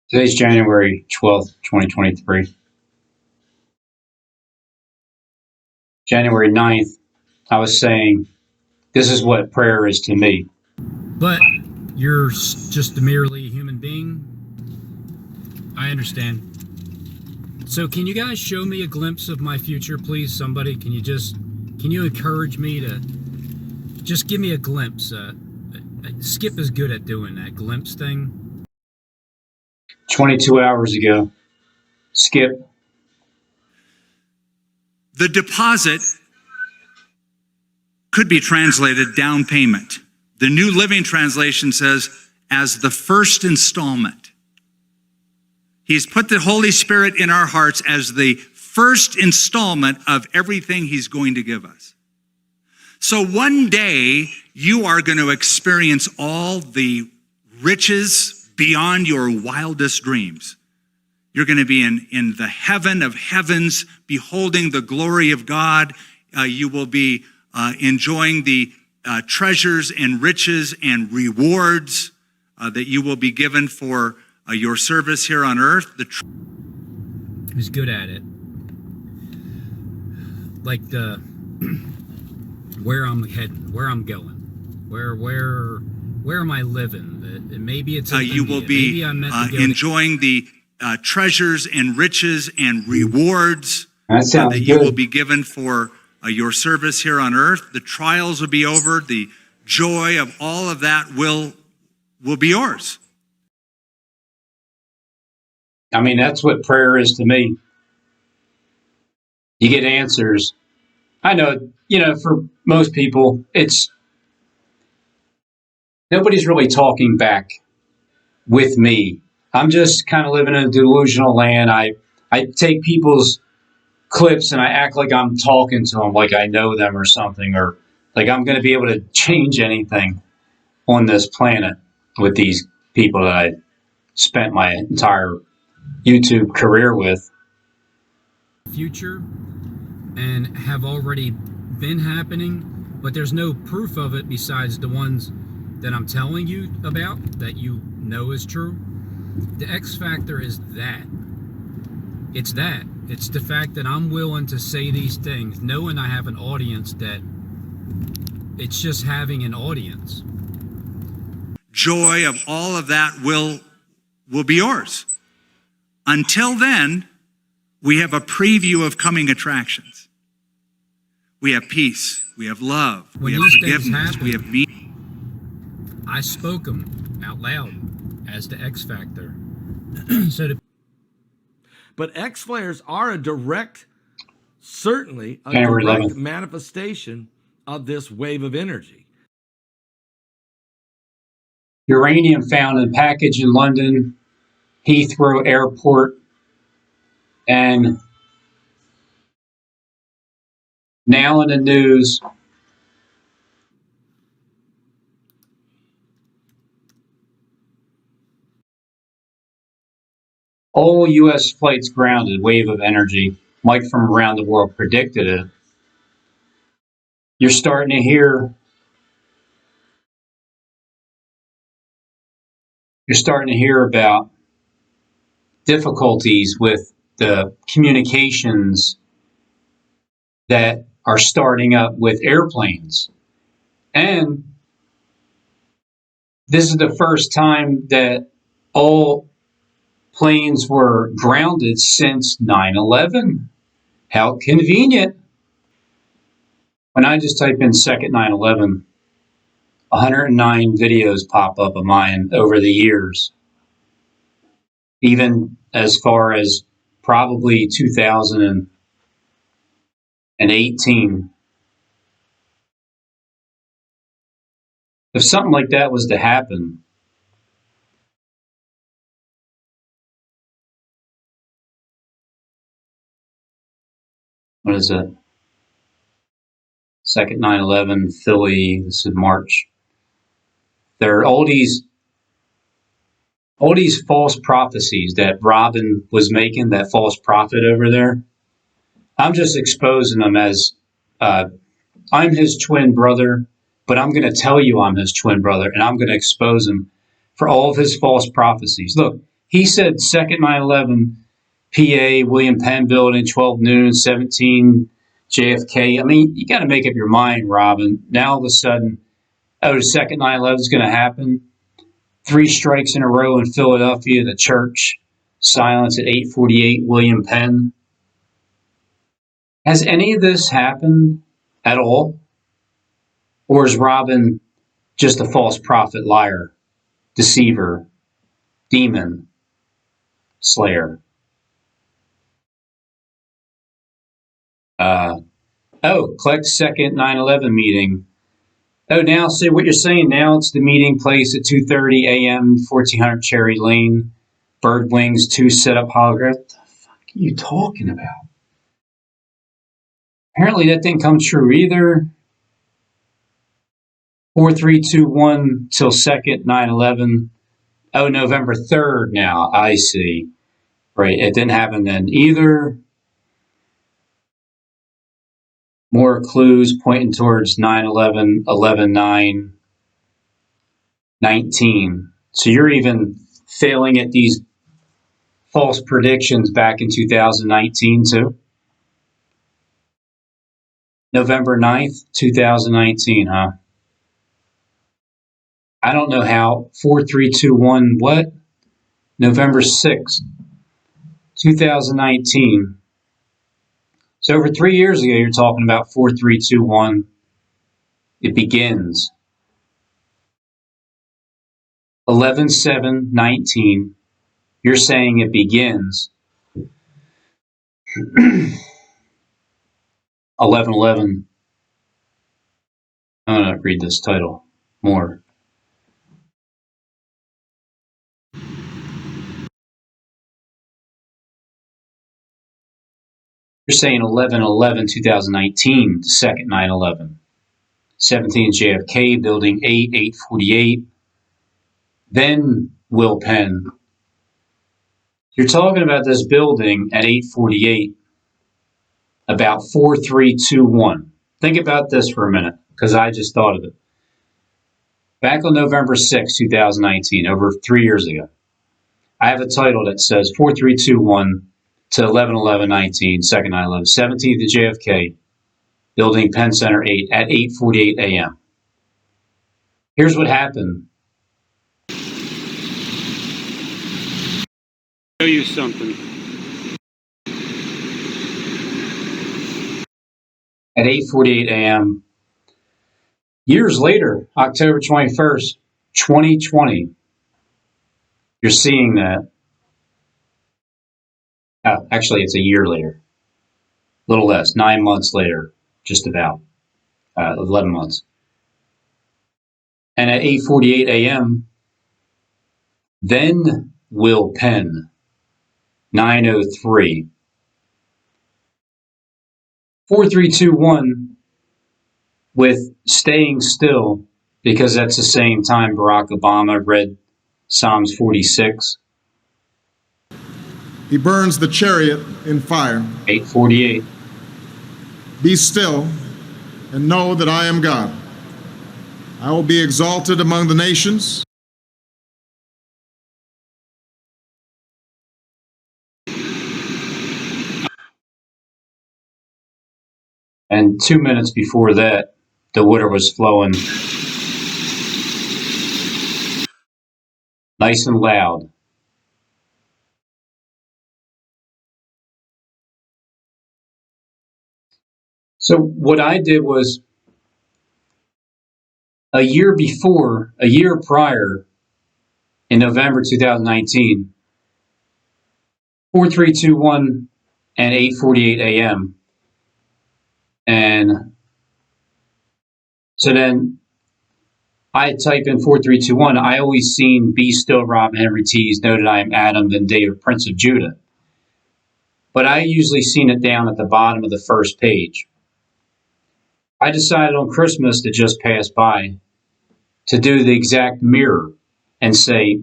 Today's January 12th, 2023. January 9th, I was saying, this is what prayer is to me. But you're just merely a human being? I understand. So can you guys show me a glimpse of my future, please? Somebody, can you encourage me to just give me a glimpse? Skip is good at doing that glimpse thing. 22 hours ago, Skip. The deposit could be translated down payment. The New Living Translation says, as the first installment. He's put the Holy Spirit in our hearts as the first installment of everything he's going to give us. So one day you are going to experience all the riches beyond your wildest dreams. You're going to be in the heaven of heavens, beholding the glory of God. You will be enjoying the treasures and riches and rewards that you will be given for your service here on earth. He's good at it. Like the where I'm heading, where I'm going, where am I living? Maybe it's you will be enjoying the treasures and riches and rewards that you will be given for your service here on earth. The trials will be over. The joy of all of that will be yours. I mean, that's what prayer is to me. You get answers. I know, for most people, nobody's really talking back with me. I'm just kind of living in a delusional land. I take people's clips and I act like I'm talking to them, like I know them or something, or like I'm going to be able to change anything on this planet with these people that I spent my entire YouTube career with. Future and have already been happening, but there's no proof of it besides the ones that I'm telling you about that you know is true. The X factor is that. It's that. It's the fact that I'm willing to say these things, knowing I have an audience that it's just having an audience. Joy of all of that will be yours. Until then, we have a preview of coming attractions. We have peace. We have love. We have forgiveness. We have meaning. I spoke them out loud as the X factor. But X flares are certainly a direct manifestation of this wave of energy. Uranium found in package in London, Heathrow Airport, and now in the news, all U.S. flights grounded, wave of energy. Mike from Around the World predicted it. You're starting to hear about difficulties with the communications that are starting up with airplanes. And this is the first time that all planes were grounded since 9/11. How convenient. When I just type in second 9/11, 109 videos pop up of mine over the years. Even as far as probably 2018. If something like that was to happen, what is it? Second 9/11, Philly, this is March. There are all these false prophecies that Robin was making, that false prophet over there. I'm just exposing them as I'm his twin brother, but I'm going to tell you I'm his twin brother, and I'm going to expose him for all of his false prophecies. Look, He said second 9/11, PA, William Penn Building, 12 noon, 17 JFK. I mean, you got to make up your mind, Robin. Now all of a sudden, oh, the second 9/11 is going to happen. 3 strikes in a row in Philadelphia, the church. Silence at 8:48, William Penn. Has any of this happened at all? Or is Robin just a false prophet, liar, deceiver, demon, slayer? Collect second 9/11 meeting. Oh, now see what you're saying. Now it's the meeting place at 2:30 a.m., 1400 Cherry Lane. Bird Wings 2 set up hologram. What the fuck are you talking about? Apparently that didn't come true either. 4321 till second 9/11. Oh, November 3rd now. I see. Right, it didn't happen then either. More clues pointing towards 9/11, 11/9, 19. So you're even failing at these false predictions back in 2019 too? November 9th, 2019, huh? I don't know how. 4321 what? November 6th, 2019. So over 3 years ago, you're talking about 4321. It begins. 11/7/19. You're saying it begins. 11/11. I'm going to read this title more. You're saying 11/11/2019, the second 9/11. 17 JFK, Building 8, 848. Then Will Penn. You're talking about this building at 848, about 4321. Think about this for a minute, because I just thought of it. Back on November 6, 2019, over 3 years ago, I have a title that says 4321 to 11/11/19, second 9/11, 17th to JFK, Building Penn Center 8 at 8:48 a.m. Here's what happened. Show you something. At 8:48 a.m. Years later, October 21st, 2020, you're seeing that. Oh, actually, it's a year later. A little less, 9 months later, just about. 11 months. And at 8:48 a.m., then Will Penn, 9:03. 4321 with staying still, because that's the same time Barack Obama read Psalms 46. He burns the chariot in fire. 8:48. Be still and know that I am God. I will be exalted among the nations. And 2 minutes before that, the water was flowing nice and loud. So what I did was, a year prior, in November 2019, 4321 and 8:48 a.m. And so then I type in 4321. I always seen Be Still, Robin Henry Tees, Know That I Am Adam, then David, Prince of Judah. But I usually seen it down at the bottom of the first page. I decided on Christmas to just pass by, to do the exact mirror and say,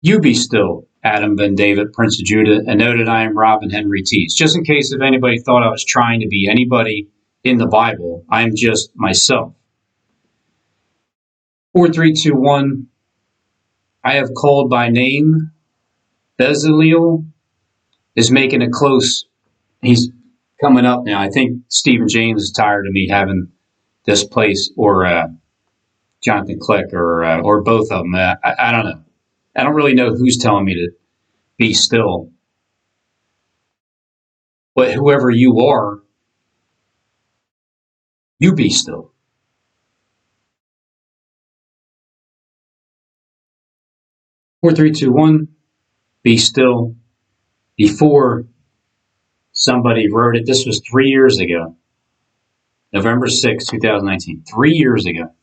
you be still, Adam, Ben David, Prince of Judah, and know that I am Robin Henry Tees. Just in case if anybody thought I was trying to be anybody in the Bible, I am just myself. 4321, I have called by name. Bezaleel is making it close. He's coming up now. I think Stephen James is tired of me having this place, or Jonathan Click, or both of them. I don't know. I don't really know who's telling me to be still. But whoever you are, you be still. 4, 3, 2, 1. Be still. Before somebody wrote it, this was 3 years ago. November 6, 2019. 3 years ago.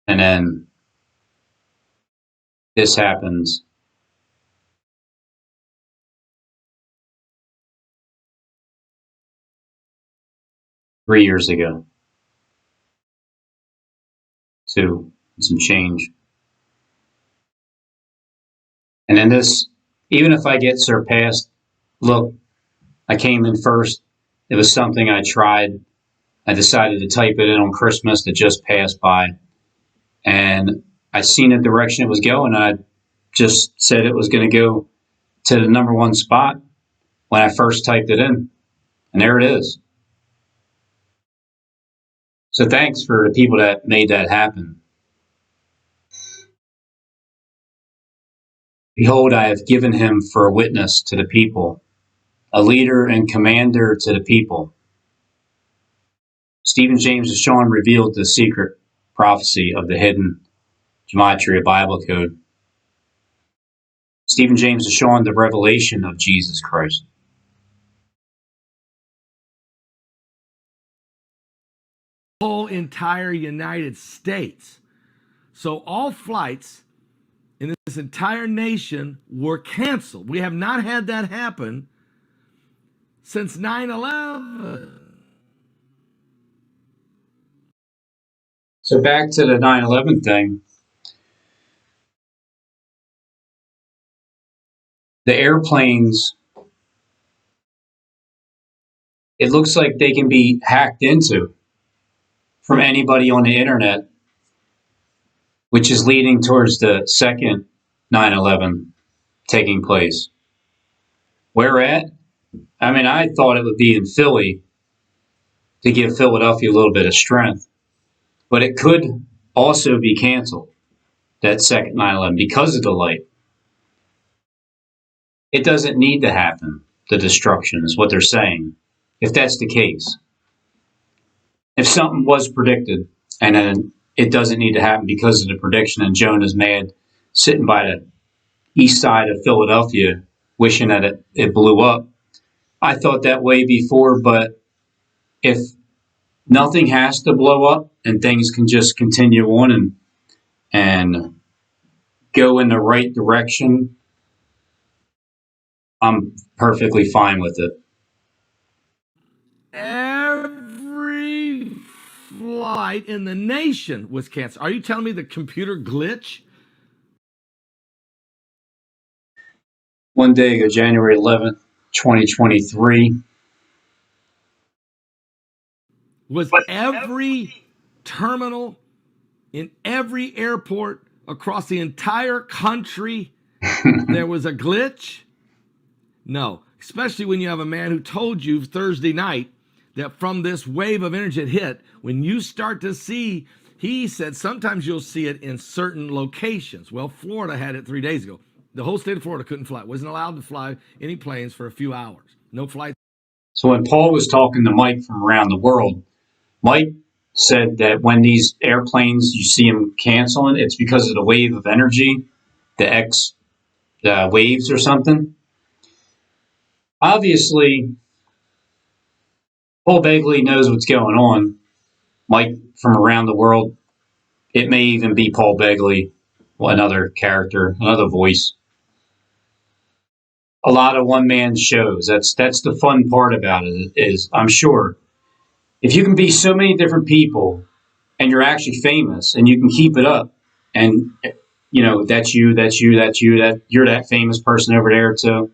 And then this happens. Three years ago. Two, and some change. And then this, even if I get surpassed, look, I came in first. It was something I tried. I decided to type it in on Christmas that just passed by. And I seen the direction it was going. And I just said it was going to go to the number one spot when I first typed it in. And there it is. So thanks for the people that made that happen. Behold, I have given him for a witness to the people, a leader and commander to the people. Stephen James and Sean revealed the secret prophecy of the hidden Gematria Bible code. Stephen James and Sean, the revelation of Jesus Christ. Whole entire United States. So all flights in this entire nation were canceled. We have not had that happen since 9/11. So back to the 9/11 thing. The airplanes, it looks like they can be hacked into from anybody on the internet, which is leading towards the second 9/11 taking place. Where at? I mean, I thought it would be in Philly to give Philadelphia a little bit of strength, but it could also be canceled, that second 9/11, because of the light. It doesn't need to happen, the destruction, is what they're saying, if that's the case. If something was predicted and then it doesn't need to happen because of the prediction, and Jonah's mad sitting by the east side of Philadelphia wishing that it blew up. I thought that way before, but if nothing has to blow up and things can just continue on and go in the right direction, I'm perfectly fine with it. Every flight in the nation was canceled. Are you telling me the computer glitch? One day ago, January 11th, 2023. Was every terminal in every airport across the entire country there was a glitch? No, especially when you have a man who told you Thursday night that from this wave of energy it hit, when you start to see, he said sometimes you'll see it in certain locations. Well, Florida had it 3 days ago. The whole state of Florida couldn't fly, wasn't allowed to fly any planes for a few hours. No flights. So when Paul was talking to Mike from around the world, Mike said that when these airplanes, you see them canceling, it's because of the wave of energy, the X waves or something. Obviously, Paul Begley knows what's going on. Mike from around the world, it may even be Paul Begley, another character, another voice. A lot of one-man shows. That's the fun part about it, is I'm sure if you can be so many different people and you're actually famous and you can keep it up, and you know that's you, that you're that famous person over there too.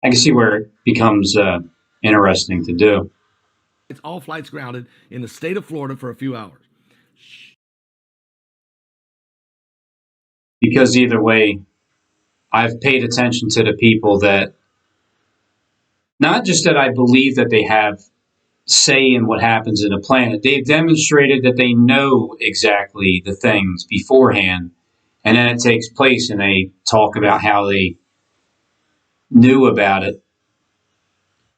I can see where it becomes interesting to do. It's all flights grounded in the state of Florida for a few hours. because either way, I've paid attention to the people that, not just that I believe that they have say in what happens in the planet, they've demonstrated that they know exactly the things beforehand, and then it takes place and they talk about how they knew about it.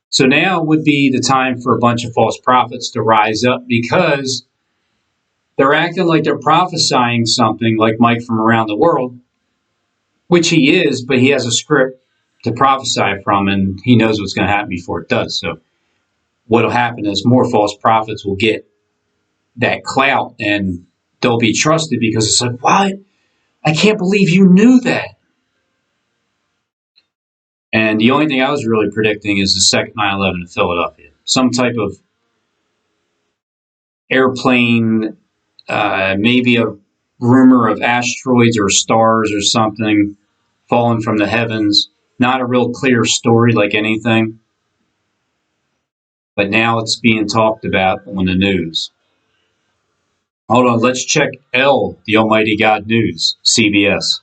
So now would be the time for a bunch of false prophets to rise up, because they're acting like they're prophesying something, like Mike from Around the World, which he is, but he has a script to prophesy from, and he knows what's going to happen before it does. So what will happen is more false prophets will get that clout, and they'll be trusted because it's like, what? I can't believe you knew that. And the only thing I was really predicting is the second 9/11 in Philadelphia. Some type of airplane, maybe a rumor of asteroids or stars or something falling from the heavens. Not a real clear story like anything. But now it's being talked about on the news. Hold on, let's check the Almighty God News, CBS.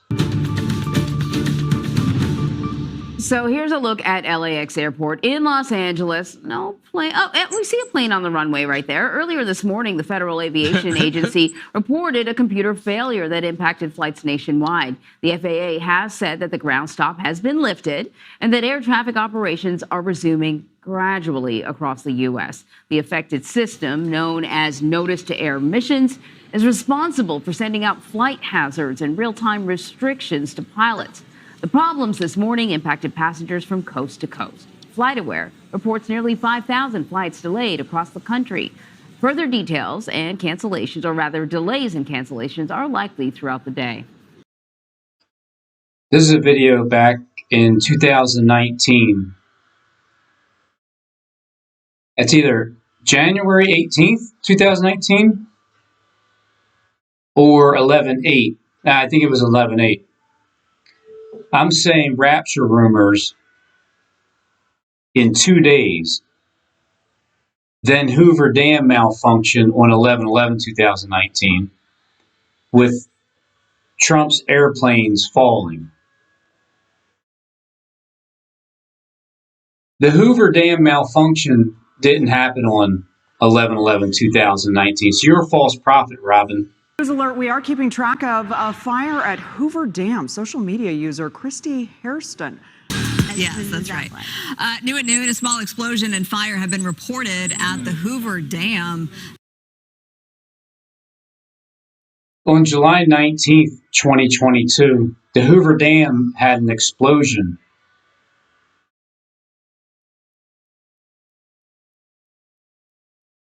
So here's a look at LAX Airport in Los Angeles. No plane. Oh, we see a plane on the runway right there. Earlier this morning, the Federal Aviation Agency reported a computer failure that impacted flights nationwide. The FAA has said that the ground stop has been lifted and that air traffic operations are resuming gradually across the U.S. The affected system, known as Notice to Air Missions, is responsible for sending out flight hazards and real-time restrictions to pilots. The problems this morning impacted passengers from coast to coast. FlightAware reports nearly 5,000 flights delayed across the country. Further details and cancellations, or rather delays and cancellations, are likely throughout the day. This is a video back in 2019. It's either January 18th, 2019 or 11/8. I think it was 11/8. I'm saying rapture rumors in 2 days. Then Hoover Dam malfunction on 11/11/2019 with Trump's airplanes falling. The Hoover Dam malfunction didn't happen on 11/11/2019. So you're a false prophet, Robin. News alert, we are keeping track of a fire at Hoover Dam. Social media user Christy Hairston. Yes, that's right. New at noon, a small explosion and fire have been reported at the Hoover Dam. On July 19th, 2022, the Hoover Dam had an explosion.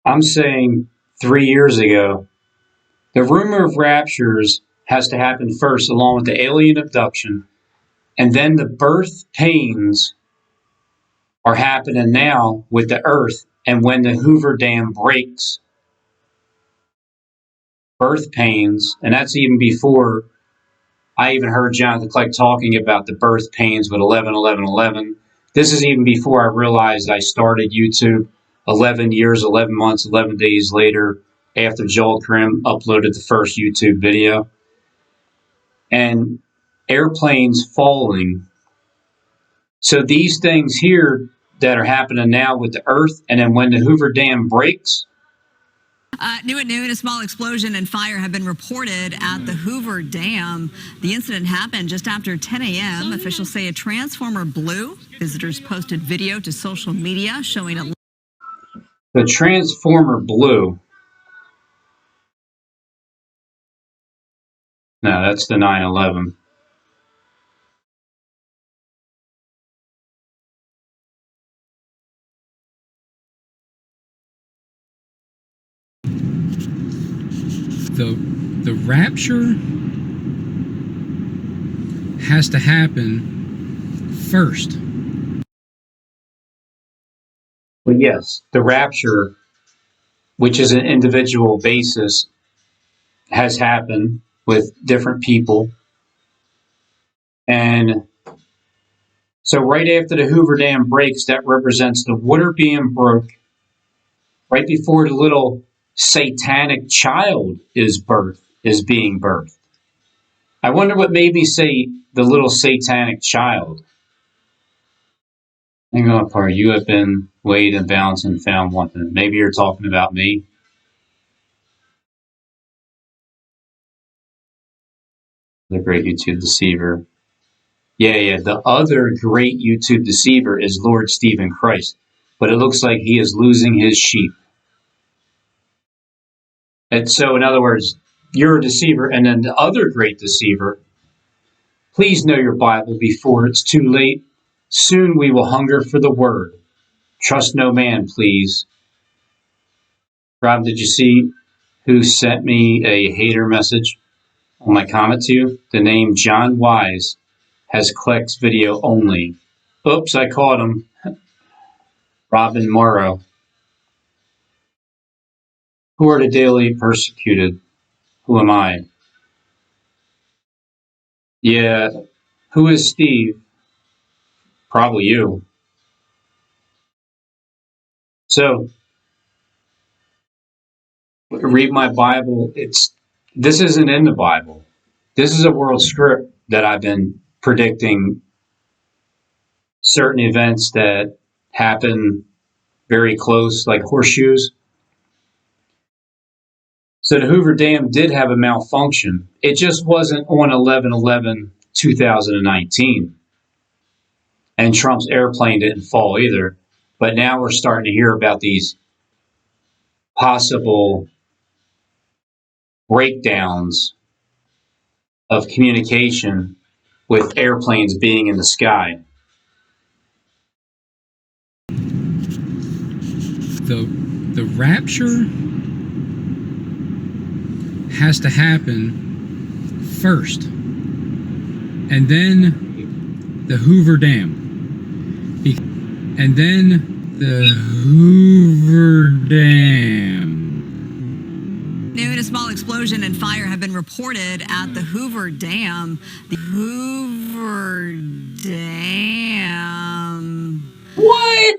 I'm saying 3 years ago. The rumor of raptures has to happen first, along with the alien abduction, and then the birth pains are happening now with the Earth, and when the Hoover Dam breaks, birth pains, and that's even before I even heard Jonathan Kleck talking about the birth pains with 11/11/11. This is even before I realized I started YouTube 11 years, 11 months, 11 days later, after Joel Karim uploaded the first YouTube video. And airplanes falling. So these things here that are happening now with the Earth, and then when the Hoover Dam breaks. New at noon, a small explosion and fire have been reported at the Hoover Dam. The incident happened just after 10 a.m. Officials say a transformer blew. Visitors posted video to social media showing it. The transformer blew. No, that's the 9/11. The rapture has to happen first. But yes, the rapture, which is an individual basis, has happened with different people. And so right after the Hoover Dam breaks, that represents the water being broke right before the little satanic child is being birthed. I wonder what made me say the little satanic child. Hang on, part. You have been weighed and balanced and found wanting. Maybe you're talking about me. The great YouTube deceiver. Yeah. The other great YouTube deceiver is Lord Stephen Christ. But it looks like he is losing his sheep. And so, in other words, you're a deceiver. And then the other great deceiver, please know your Bible before it's too late. Soon we will hunger for the word. Trust no man, please. Rob, did you see who sent me a hater message on my comment to you? The name John Wise has clicks video only. Oops, I caught him. Robin Morrow. Who are the daily persecuted? Who am I? Yeah, who is Steve? Probably you. So, read my Bible. This isn't in the Bible. This is a world script that I've been predicting certain events that happen very close, like horseshoes. So the Hoover Dam did have a malfunction. It just wasn't on 11/11/2019. And Trump's airplane didn't fall either. But now we're starting to hear about these possible breakdowns of communication with airplanes being in the sky. The rapture has to happen first, and then the Hoover Dam. And then the Hoover Dam. Noon, a small explosion and fire have been reported at the Hoover Dam. The Hoover Dam. What?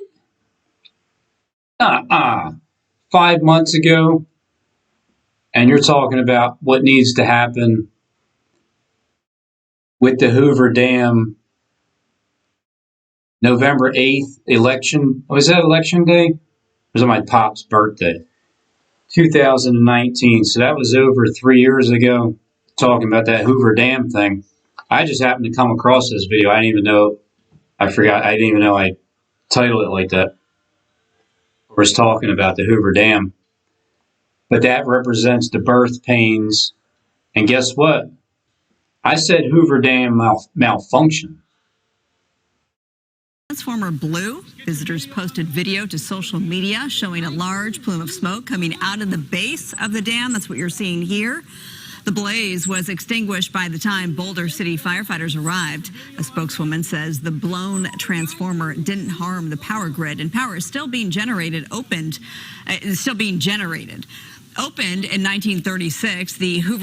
5 months ago, and you're talking about what needs to happen with the Hoover Dam. November 8th, election. Was that election day? It was on my pop's birthday. 2019. So that was over 3 years ago, talking about that Hoover Dam thing. I just happened to come across this video. I didn't even know. I forgot. I didn't even know I titled it like that. I was talking about the Hoover Dam. But that represents the birth pains. And guess what? I said Hoover Dam malfunction. Transformer blew. Visitors posted video to social media showing a large plume of smoke coming out of the base of the dam. That's what you're seeing here. The blaze was extinguished by the time Boulder City firefighters arrived. A spokeswoman says the blown transformer didn't harm the power grid, and power is still being generated. Opened in 1936, the Hoover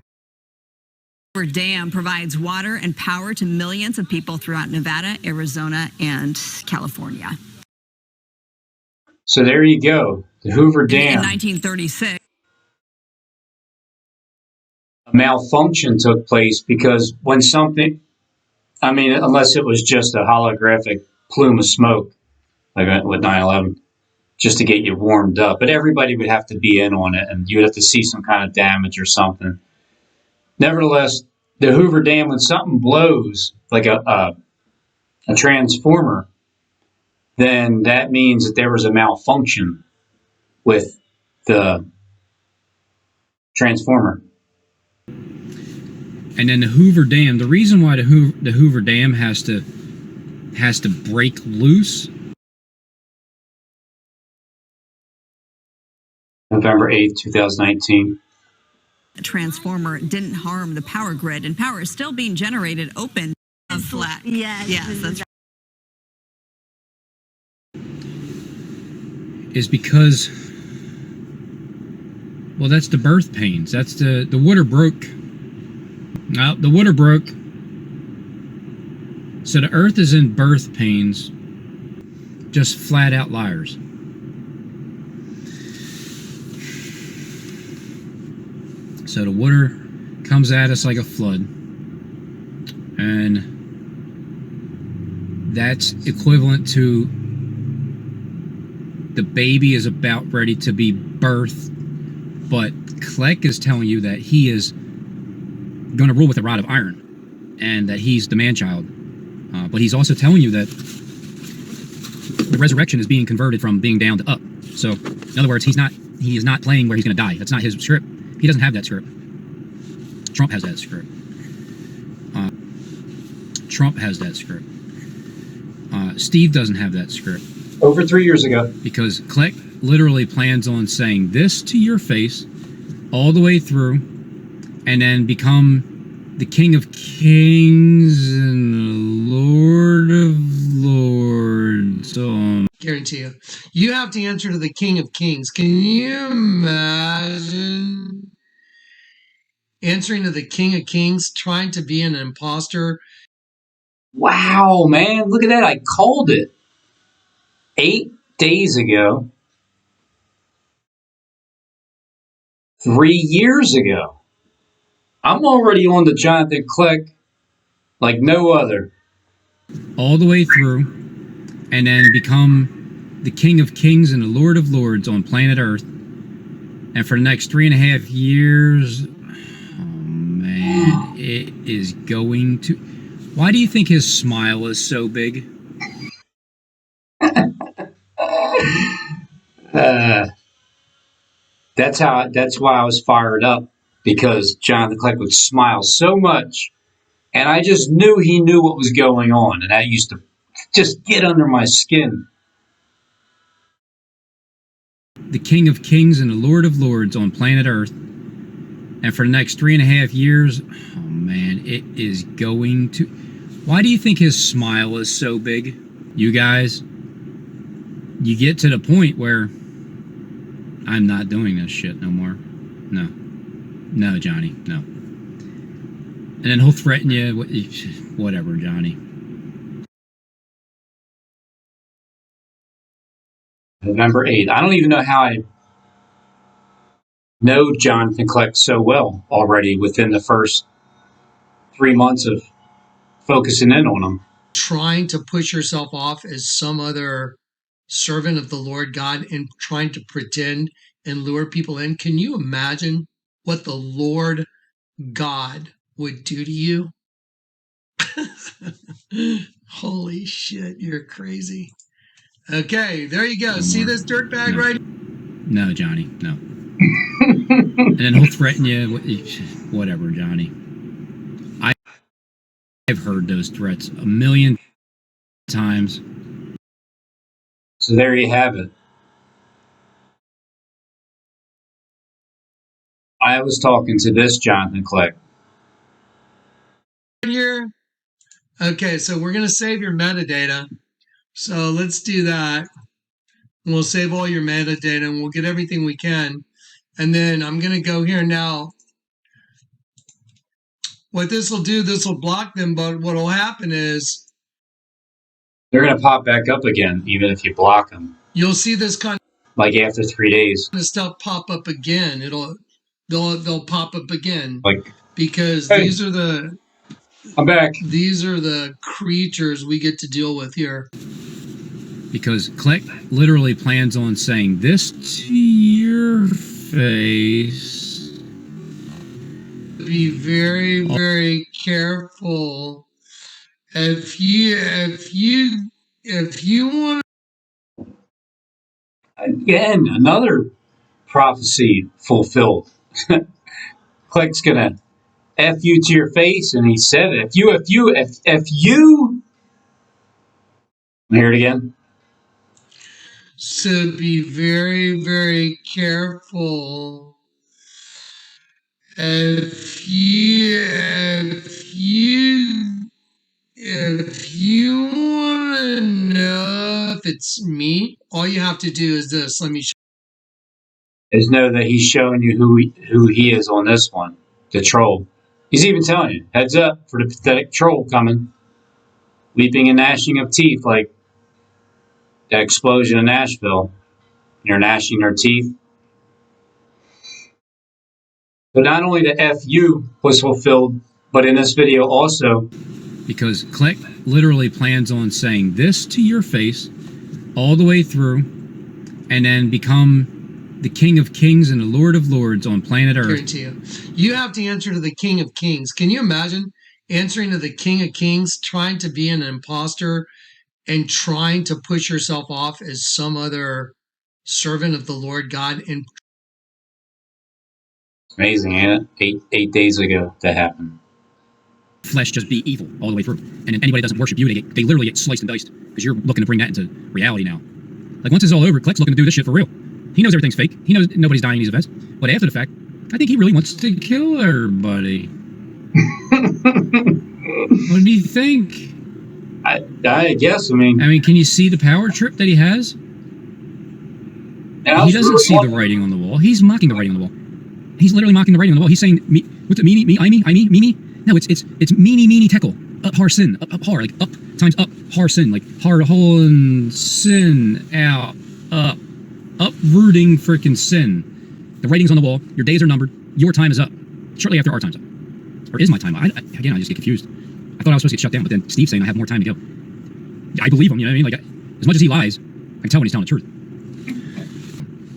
Dam provides water and power to millions of people throughout Nevada, Arizona, and California. So there you go. The Hoover Dam. In 1936. A malfunction took place because when something, unless it was just a holographic plume of smoke, like with 9/11, just to get you warmed up. But everybody would have to be in on it, and you would have to see some kind of damage or something. Nevertheless, the Hoover Dam, when something blows, like a transformer, then that means that there was a malfunction with the transformer. And then the Hoover Dam. The reason why the Hoover Dam has to break loose. November 8th, 2019. The transformer didn't harm the power grid, and power is still being generated open and flat. Yes, that's Is because, well, that's the birth pains. That's the water broke. Now the water broke. So the earth is in birth pains. Just flat out liars. So the water comes at us like a flood. And that's equivalent to the baby is about ready to be birthed, but Kleck is telling you that he is going to rule with a rod of iron and that he's the man-child. But he's also telling you that the resurrection is being converted from being down to up. So, in other words, he is not playing where he's going to die. That's not his script. He doesn't have that script. Trump has that script. Trump has that script. Steve doesn't have that script. Over 3 years ago. Because Kleck literally plans on saying this to your face all the way through and then become the King of Kings and the Lord of Lords. Guarantee you. You have to answer to the King of Kings. Can you imagine answering to the King of Kings, trying to be an imposter? Wow, man. Look at that. I called it 8 days ago. 3 years ago. I'm already on the Jonathan Kleck like no other. All the way through and then become the King of Kings and the Lord of Lords on planet Earth. And for the next 3.5 years, oh man, it is going to... Why do you think his smile is so big? That's why I was fired up, because Jonathan Kleck would smile so much, and I just knew he knew what was going on, and that used to just get under my skin. The King of Kings and the Lord of Lords on planet Earth. And for the next 3.5 years, oh man, it is going to... Why do you think his smile is so big? You guys, you get to the point where I'm not doing this shit no more. No. No, Johnny, no. And then he'll threaten you, whatever, Johnny. November 8th. I don't even know how I know Jonathan Kleck so well already within the first 3 months of focusing in on him. Trying to push yourself off as some other servant of the Lord God and trying to pretend and lure people in. Can you imagine what the Lord God would do to you? Holy shit, you're crazy. Okay, there you go. See this dirtbag right? No, Johnny, no. And then he'll threaten you, whatever, Johnny. I've heard those threats a million times. So there you have it. I was talking to this Jonathan Kleck. Here. Okay, so we're going to save your metadata. So let's do that. We'll save all your metadata and we'll get everything we can. And then I'm going to go here now. What this will do, this will block them, but what will happen is they're going to pop back up again, even if you block them. You'll see this kind like after 3 days. of stuff pop up again. They'll pop up again. Like, because hey, these are the I'm back. These are the creatures we get to deal with here. Because Kleck literally plans on saying this to your face. Be very, very careful. If you want. Again, another prophecy fulfilled. Kleck's gonna F you to your face, and he said it. If you hear it again. So be very, very careful. If you want to know if it's me, all you have to do is this. Let me show is know that he's showing you who he is on this one, the troll. He's even telling you, heads up for the pathetic troll coming, weeping and gnashing of teeth like that explosion in Nashville. You're gnashing their teeth. But not only the FU was fulfilled, but in this video also, because Kleck literally plans on saying this to your face all the way through, and then become the King of Kings and the Lord of Lords on planet Earth. Guarantee you. You have to answer to the King of Kings. Can you imagine answering to the King of Kings, trying to be an imposter and trying to push yourself off as some other servant of the Lord God? And Amazing, ain't it? Eight days ago that happened. Flesh just be evil all the way through. And then anybody that doesn't worship you, they literally get sliced and diced because you're looking to bring that into reality now. Like, once it's all over, Kleck's looking to do this shit for real. He knows everything's fake. He knows nobody's dying in these events. But after the fact, I think he really wants to kill everybody. What do you think? I guess, I mean, can you see the power trip that he has? He doesn't see the writing on the wall. He's mocking the writing on the wall. He's literally mocking the writing on the wall. He's saying, what's it, me, I me? No, it's meanie, tekel. Up, har, sin. Up, har, like up times up, har, sin. Like har, hole, and sin, out, up. Uprooting freaking sin. The writing's on the wall. Your days are numbered. Your time is up. Shortly after our time's up. Or is my time up? I just get confused. I thought I was supposed to get shut down, but then Steve's saying I have more time to go. I believe him, you know what I mean? Like, as much as he lies, I can tell when he's telling the truth.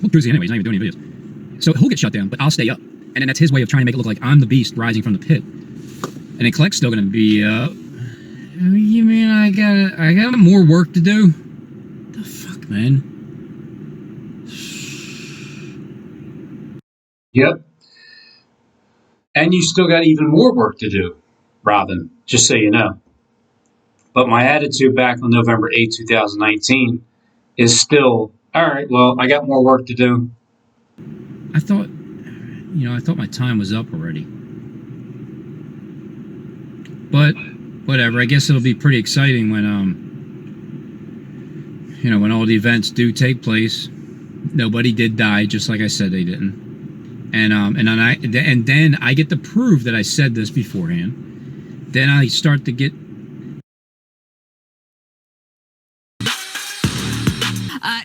Well, Koozie anyway, he's not even doing any videos. So he'll get shut down, but I'll stay up. And then that's his way of trying to make it look like I'm the beast rising from the pit. And then Kleck's still gonna be up. You mean I got more work to do? The fuck, man? Yep. And you still got even more work to do, Robin, just so you know. But my attitude back on November 8, 2019 is still, all right, well, I got more work to do. I thought my time was up already. But whatever, I guess it'll be pretty exciting when when all the events do take place. Nobody did die, just like I said they didn't. And then I get to prove that I said this beforehand. Then I start to get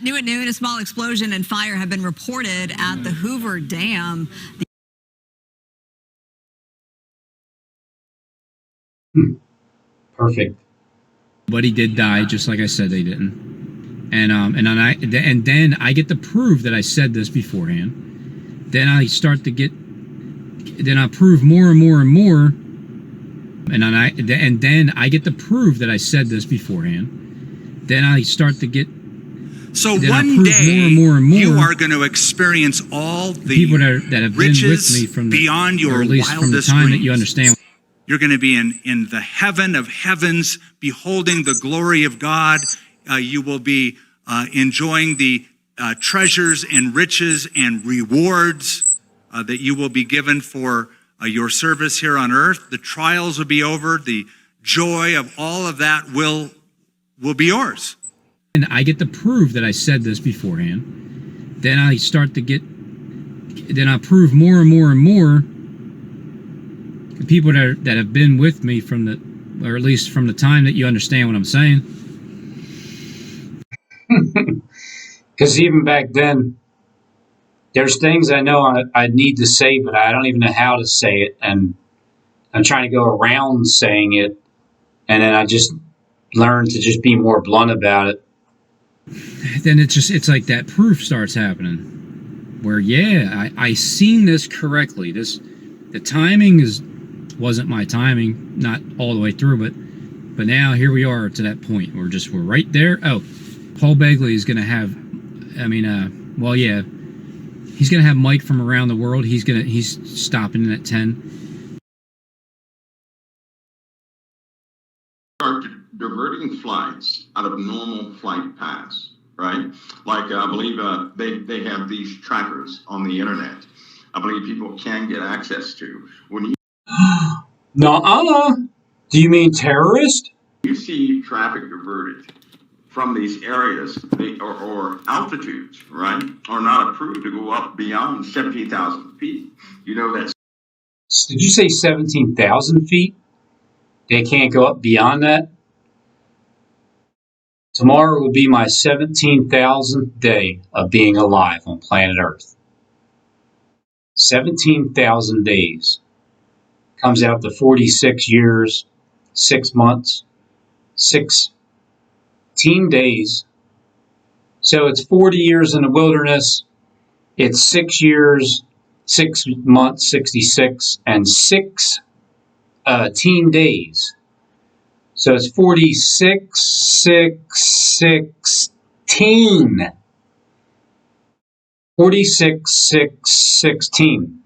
New at noon, a small explosion and fire have been reported at the Hoover Dam. Perfect. Nobody did die, just like I said they didn't. And then I get to prove that I said this beforehand. Then I start to get. Then I prove more and more and more. And then I get to prove that I said this beforehand. Then I start to get. So then one day, more and more, you are going to experience all the people that have riches been with me from beyond your or at least from the wildest time dreams. that you understand. You're going to be in the heaven of heavens, beholding the glory of God. You will be enjoying the treasures and riches and rewards that you will be given for your service here on earth. The trials will be over. The joy of all of that will be yours. And I get to prove that I said this beforehand. Then I start to get. Then I prove more and more and more. The people that have been with me from the, or at least from the time that you understand what I'm saying. Because even back then, there's things I know I need to say, but I don't even know how to say it. And I'm trying to go around saying it. And then I just learned to just be more blunt about it. Then it's like that proof starts happening. Where, yeah, I seen this correctly. The timing wasn't my timing, not all the way through, but now here we are to that point. We're right there. Oh, Paul Begley is going to have, he's going to have Mike from around the world. He's stopping at 10. Start diverting flights out of normal flight paths, right? Like I believe they have these trackers on the internet. I believe people can get access to. When you Nuh-uh. Do you mean terrorist? you see traffic diverted from these areas or altitudes, right, are not approved to go up beyond 17,000 feet. You know that's. Did you say 17,000 feet? They can't go up beyond that? Tomorrow will be my 17,000th day of being alive on planet Earth. 17,000 days. Comes out to 46 years, 6 months, 16 days. So it's 40 years in the wilderness. It's 6 years, 6 months, 66, and 16 days. So it's 46, 16. 46, 16.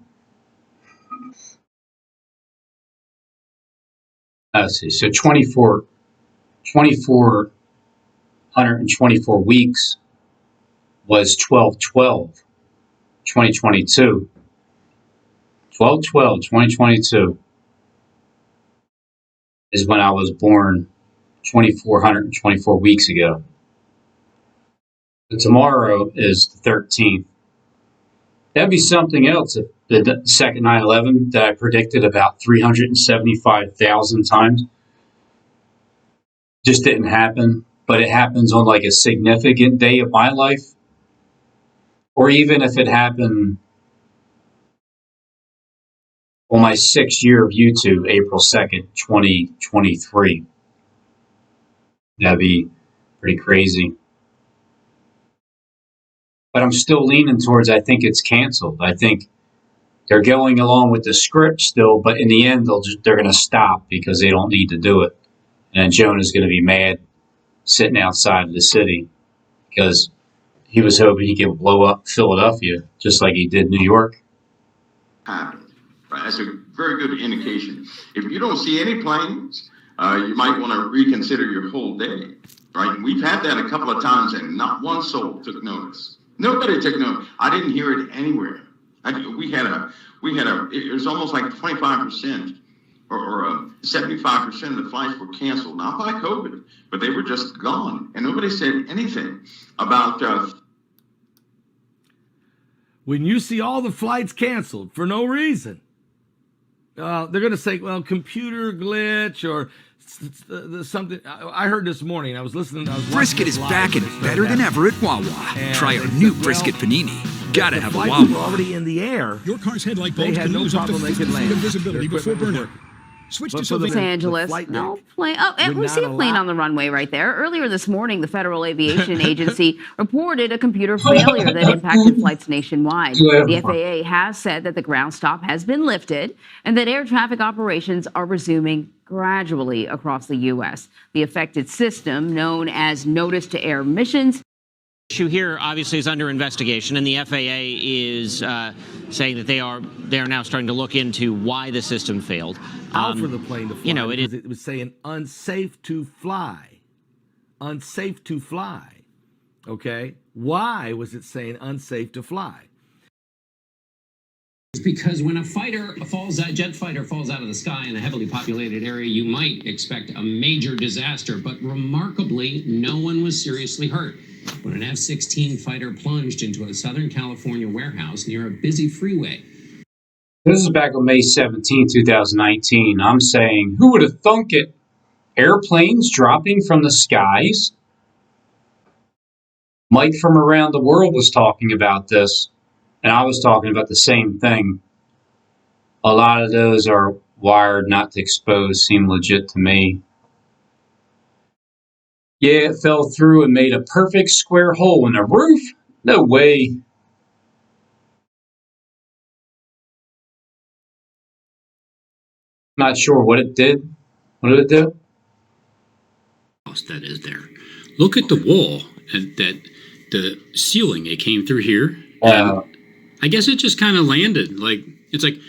Let's see. So 2,424 weeks was 12/12, 2022. 12/12, 2022 is when I was born 2,424 weeks ago. But tomorrow is the 13th. That'd be something else if the second 9/11 that I predicted about 375,000 times just didn't happen, but it happens on like a significant day of my life. Or even if it happened on my 6th year of YouTube, April 2nd, 2023. That'd be pretty crazy. But I'm still leaning towards I think it's canceled. I think they're going along with the script still, but in the end they're going to stop because they don't need to do it. And then Jonah's going to be mad sitting outside of the city because he was hoping he could blow up Philadelphia just like he did New York. Happened. Right? That's a very good indication. If you don't see any planes, you might want to reconsider your whole day. Right? And we've had that a couple of times, and not one soul took notice. Nobody took notice. I didn't hear it anywhere. It was almost like 25% or 75% of the flights were canceled, not by COVID, but they were just gone, and nobody said anything about. When you see all the flights canceled for no reason, they're going to say, well, computer glitch or something. I heard this morning. I was listening. Brisket is back and better than ever at Wawa. Try our new brisket panini. Gotta have a Wawa. Were already in the air. Your car's headlight bulbs They had can no lose up to problem they 50 could feet of land. visibility Their before equipment burnout. Switch to But for something. Los Angeles, no plane. Oh, and we see a plane on the runway right there. Earlier this morning, the Federal Aviation Agency reported a computer failure that impacted flights nationwide. The FAA has said that the ground stop has been lifted and that air traffic operations are resuming gradually across the U.S. The affected system, known as Notice to Air Missions, issue here obviously is under investigation, and the FAA is saying that they are now starting to look into why the system failed. How for the plane to fly? You know, it was saying unsafe to fly. Unsafe to fly. Okay? Why was it saying unsafe to fly? It's because when a jet fighter falls out of the sky in a heavily populated area, you might expect a major disaster, but remarkably, no one was seriously hurt when an F-16 fighter plunged into a Southern California warehouse near a busy freeway. This is back on May 17, 2019. I'm saying, who would have thunk it? Airplanes dropping from the skies? Mike from around the world was talking about this, and I was talking about the same thing. A lot of those are wired not to expose, seem legit to me. Yeah, it fell through and made a perfect square hole in the roof? No way. Not sure what it did. What did it do? That is there. Look at the wall and that the ceiling. It came through here. I guess it just kind of landed. Like it's like.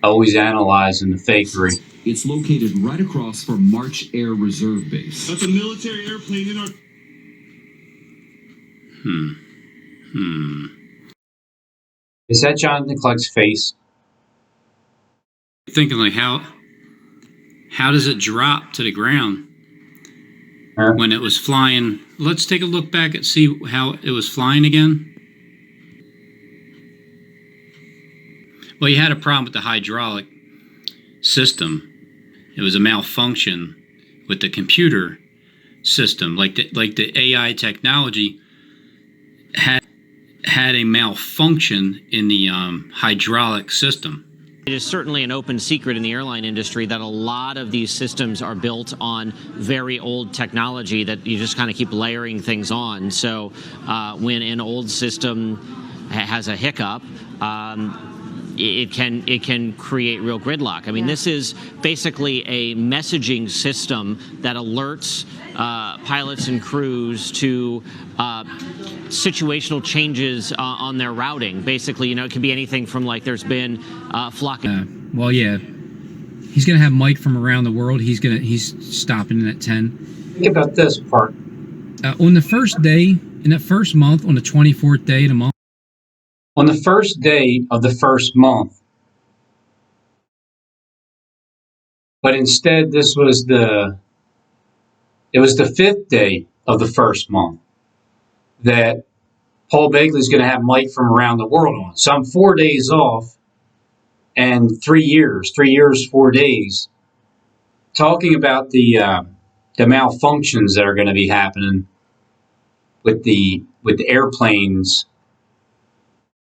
Always analyzing the fakery. It's located right across from March Air Reserve Base. That's a military airplane in our. Is that Jonathan Clark's face? Thinking like how does it drop to the ground when it was flying? Let's take a look back and see how it was flying again. Well, you had a problem with the hydraulic system. It was a malfunction with the computer system, like the AI technology had had a malfunction in the hydraulic system. It is certainly an open secret in the airline industry that a lot of these systems are built on very old technology that you just kind of keep layering things on. So when an old system has a hiccup, it can create real gridlock. I mean, this is basically a messaging system that alerts pilots and crews to situational changes on their routing. Basically, it can be anything from like there's been flocking. Well, yeah, he's gonna have Mike from around the world. He's stopping in at 10. Think about this part. On the first day in that first month, on the 24th day of the month. On the first day of the first month, but instead this was the 5th day of the first month that Paul Begley's going to have Mike from around the world on. So I'm 4 days off and 3 years, 4 days, talking about the malfunctions that are going to be happening with the airplanes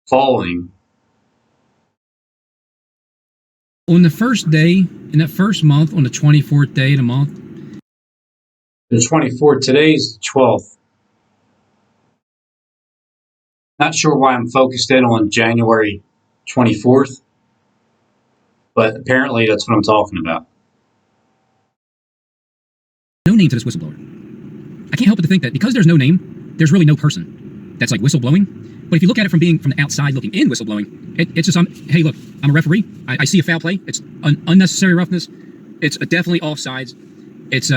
falling. On the first day, in that first month, on the 24th day of the month. The 24th, today's the 12th. Not sure why I'm focused in on January 24th, but apparently that's what I'm talking about. No name to this whistleblower. I can't help but to think that because there's no name, there's really no person that's like whistleblowing. But if you look at it from the outside looking in whistleblowing, it's just, hey, look, I'm a referee. I see a foul play. It's unnecessary roughness. It's definitely offsides. It's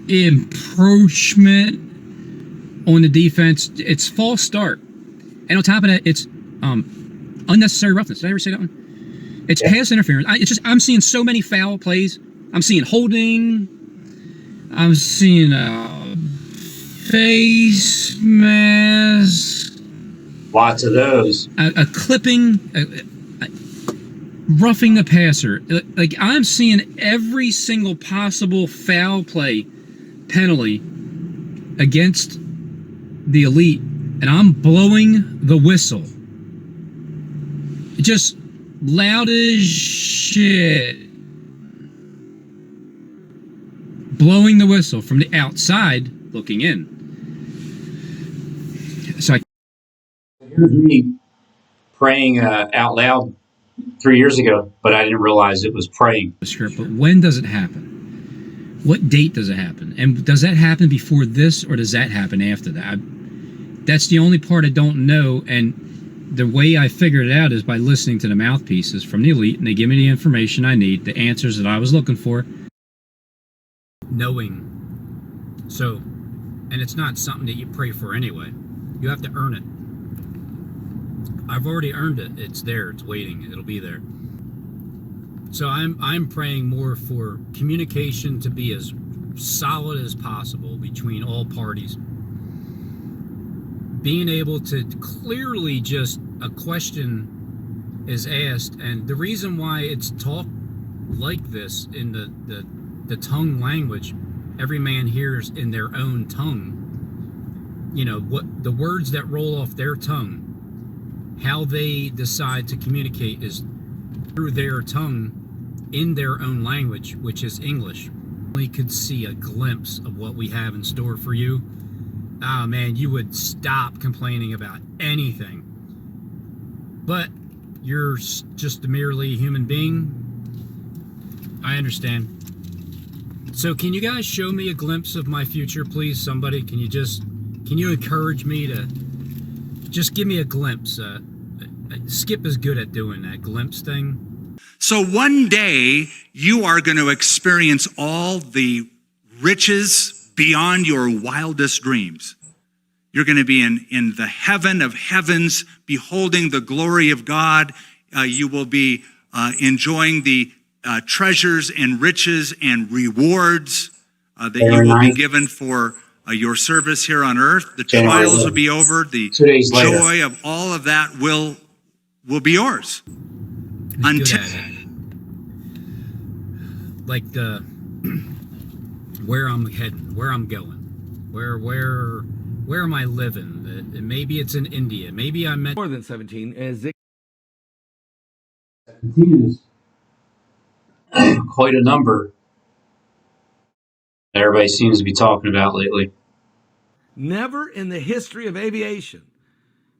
encroachment on the defense. It's false start. And on top of that, it's unnecessary roughness. Did I ever say that one? It's pass interference. I'm seeing so many foul plays. I'm seeing holding. I'm seeing face mask. Lots of those. A clipping, roughing the passer. Like, I'm seeing every single possible foul play penalty against the elite, and I'm blowing the whistle. Just loud as shit. Blowing the whistle from the outside looking in. So here's me praying out loud 3 years ago, but I didn't realize it was praying. But when does it happen? What date does it happen? And does that happen before this, or does that happen after that? That's the only part I don't know, and the way I figured it out is by listening to the mouthpieces from the elite, and they give me the information I need, the answers that I was looking for. Knowing. So, and it's not something that you pray for anyway. You have to earn it. I've already earned it. It's there. It's waiting. It'll be there. So I'm praying more for communication to be as solid as possible between all parties. Being able to clearly just a question is asked, and the reason why it's talked like this in the tongue language, every man hears in their own tongue. What the words that roll off their tongue, how they decide to communicate is through their tongue in their own language, which is English. We could see a glimpse of what we have in store for you. Oh man, you would stop complaining about anything. But you're just merely a human being. I understand. So can you guys show me a glimpse of my future, please? Somebody, can you encourage me to just give me a glimpse? Skip is good at doing that glimpse thing. So one day you are going to experience all the riches beyond your wildest dreams. You're going to be in the heaven of heavens, beholding the glory of God. You will be enjoying the treasures and riches and rewards that you will be given for your service here on earth. The trials will be over. The joy of all of that will be yours. Until like where I'm heading, where I'm going, where where am I living? Maybe it's in India. Maybe I met more than 17. As it 17 is quite a number that everybody seems to be talking about lately. never in the history of aviation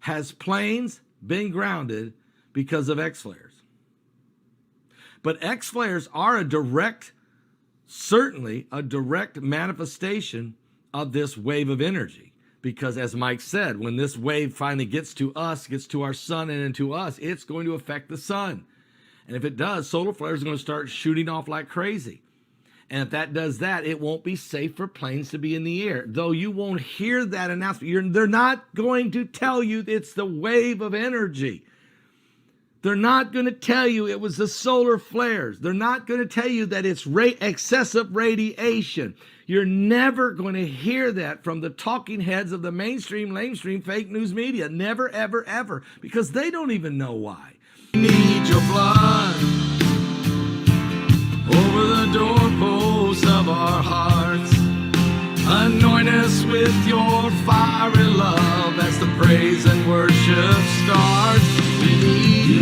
has planes been grounded because of X-flares. But X-flares are certainly a direct manifestation of this wave of energy. Because as Mike said, when this wave finally gets to us, gets to our sun and into us, it's going to affect the sun. And if it does, solar flares are going to start shooting off like crazy. And if that does that, it won't be safe for planes to be in the air. Though you won't hear that announcement. They're not going to tell you it's the wave of energy. They're not going to tell you it was the solar flares. They're not going to tell you that it's excessive radiation. You're never going to hear that from the talking heads of the mainstream, lamestream, fake news media. Never, ever, ever. Because they don't even know why. We need your blood over the doorposts of our hearts. Anoint us with your fiery love as the praise and worship starts. We need you.